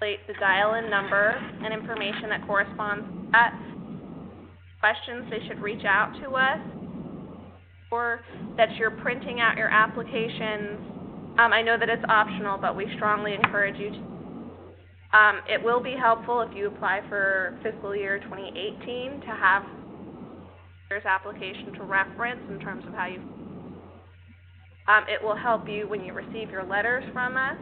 The dial-in number and information that corresponds to that. Questions, they should reach out to us, or that you're printing out your applications. I know that it's optional, but we strongly encourage you to. It will be helpful if you apply for fiscal year 2018 to have your application to reference in terms of how you. It will help you when you receive your letters from us.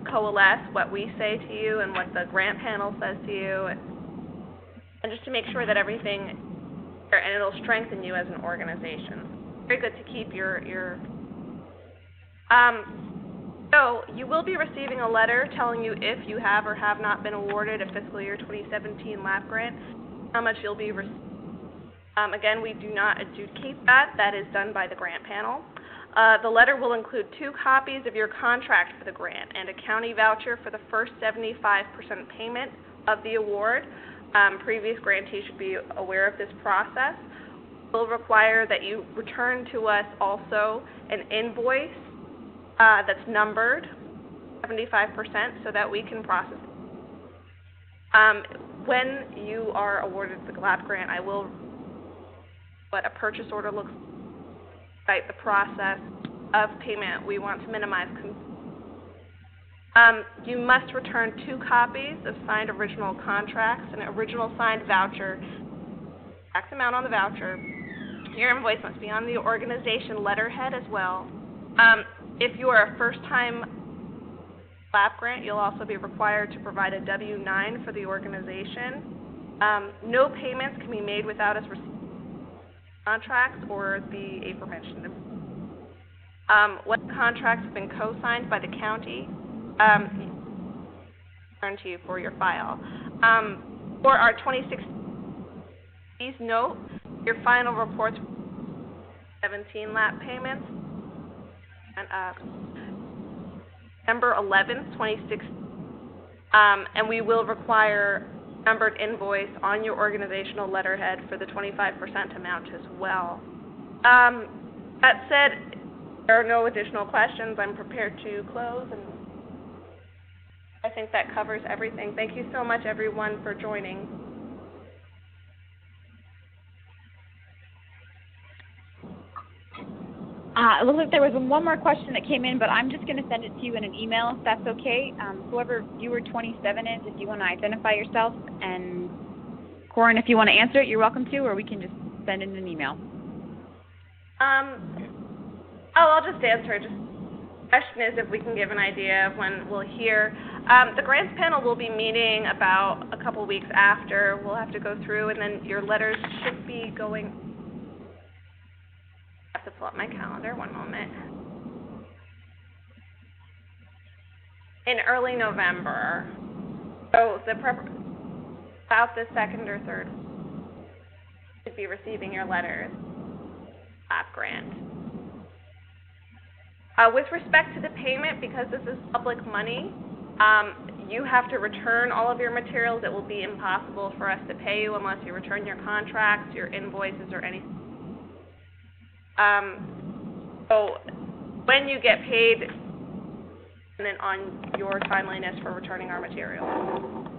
Coalesce what we say to you and what the grant panel says to you, and just to make sure that everything, and it'll strengthen you as an organization. Very good to keep your so you will be receiving a letter telling you if you have or have not been awarded a fiscal year 2017 LAP grant, how much you'll be receiving. Again, we do not adjudicate that. That is done by the grant panel. The letter will include 2 copies of your contract for the grant and a county voucher for the first 75% payment of the award. Previous grantees should be aware of this process. We'll require that you return to us also an invoice that's numbered 75% so that we can process it. When you are awarded the GLAP grant, I will what a purchase order looks like, the process of payment. We want to minimize. You must return 2 copies of signed original contracts, an original signed voucher, X amount on the voucher. Your invoice must be on the organization letterhead as well. If you are a first-time LAP grant, you'll also be required to provide a W-9 for the organization. No payments can be made without us receiving contracts or the aforementioned. When contracts have been co-signed by the county, return to you for your file. For our 2016, please note your final reports 17 LAP payments and December 11th, 2016, and we will require numbered invoice on your organizational letterhead for the 25% amount as well. That said, if there are no additional questions, I'm prepared to close, and I think that covers everything. Thank you so much, everyone, for joining. It looks like there was one more question that came in, but I'm just going to send it to you in an email if that's okay. Whoever viewer 27 is, if you want to identify yourself, and Corin, if you want to answer it, you're welcome to, or we can just send in an email. I'll just answer. question is if we can give an idea of when we'll hear. The grants panel will be meeting about a couple weeks after. We'll have to go through, and then your letters should be going. I have to pull up my calendar. One moment. In early November. So about the second or third, you should be receiving your letters. LAP grant. With respect to the payment, because this is public money, you have to return all of your materials. It will be impossible for us to pay you unless you return your contracts, your invoices, or anything. So when you get paid, dependent on your timeliness for returning our materials.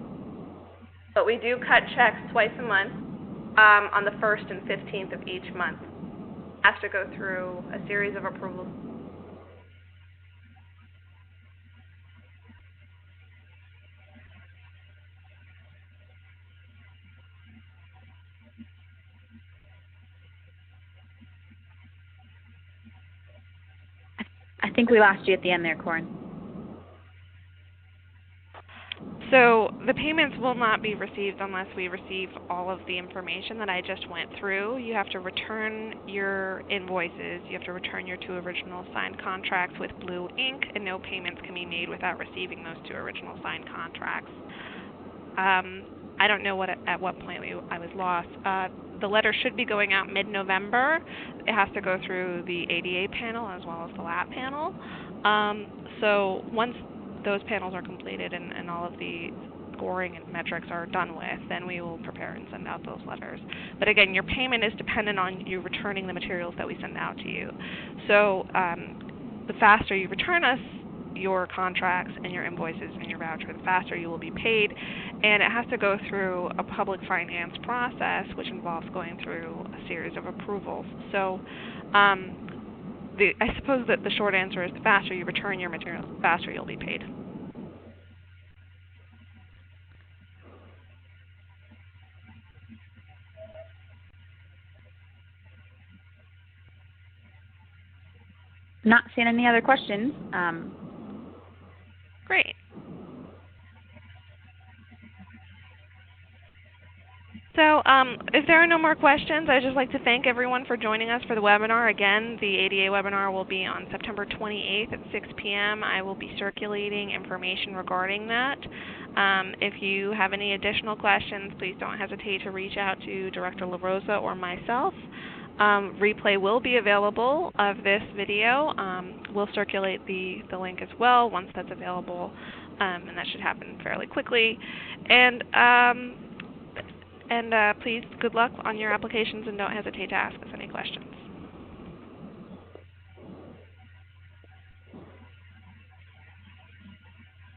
But we do cut checks twice a month, on the 1st and 15th of each month. It has to go through a series of approvals. I think we lost you at the end there, Corin. So the payments will not be received unless we receive all of the information that I just went through. You have to return your invoices. You have to return your 2 original signed contracts with blue ink, and no payments can be made without receiving those 2 original signed contracts. I don't know at what point I was lost. The letter should be going out mid-November. It has to go through the ADA panel as well as the LAP panel. So once those panels are completed and all of the scoring and metrics are done with, then we will prepare and send out those letters. But again, your payment is dependent on you returning the materials that we send out to you. So the faster you return us your contracts and your invoices and your voucher, the faster you will be paid. And it has to go through a public finance process, which involves going through a series of approvals. So I suppose that the short answer is the faster you return your materials, the faster you'll be paid. Not seeing any other questions. Great. So if there are no more questions, I'd just like to thank everyone for joining us for the webinar. Again, the ADA webinar will be on September 28th at 6 p.m. I will be circulating information regarding that. If you have any additional questions, please don't hesitate to reach out to Director LaRosa or myself. Replay will be available of this video. We'll circulate the link as well once that's available, and that should happen fairly quickly. And please, good luck on your applications, and don't hesitate to ask us any questions.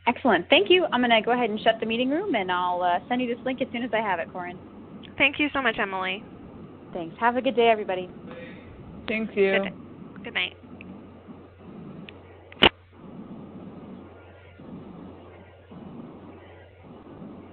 Excellent. Thank you. I'm going to go ahead and shut the meeting room, and I'll send you this link as soon as I have it, Corin. Thank you so much, Emily. Thanks. Have a good day, everybody. Thank you. Good night.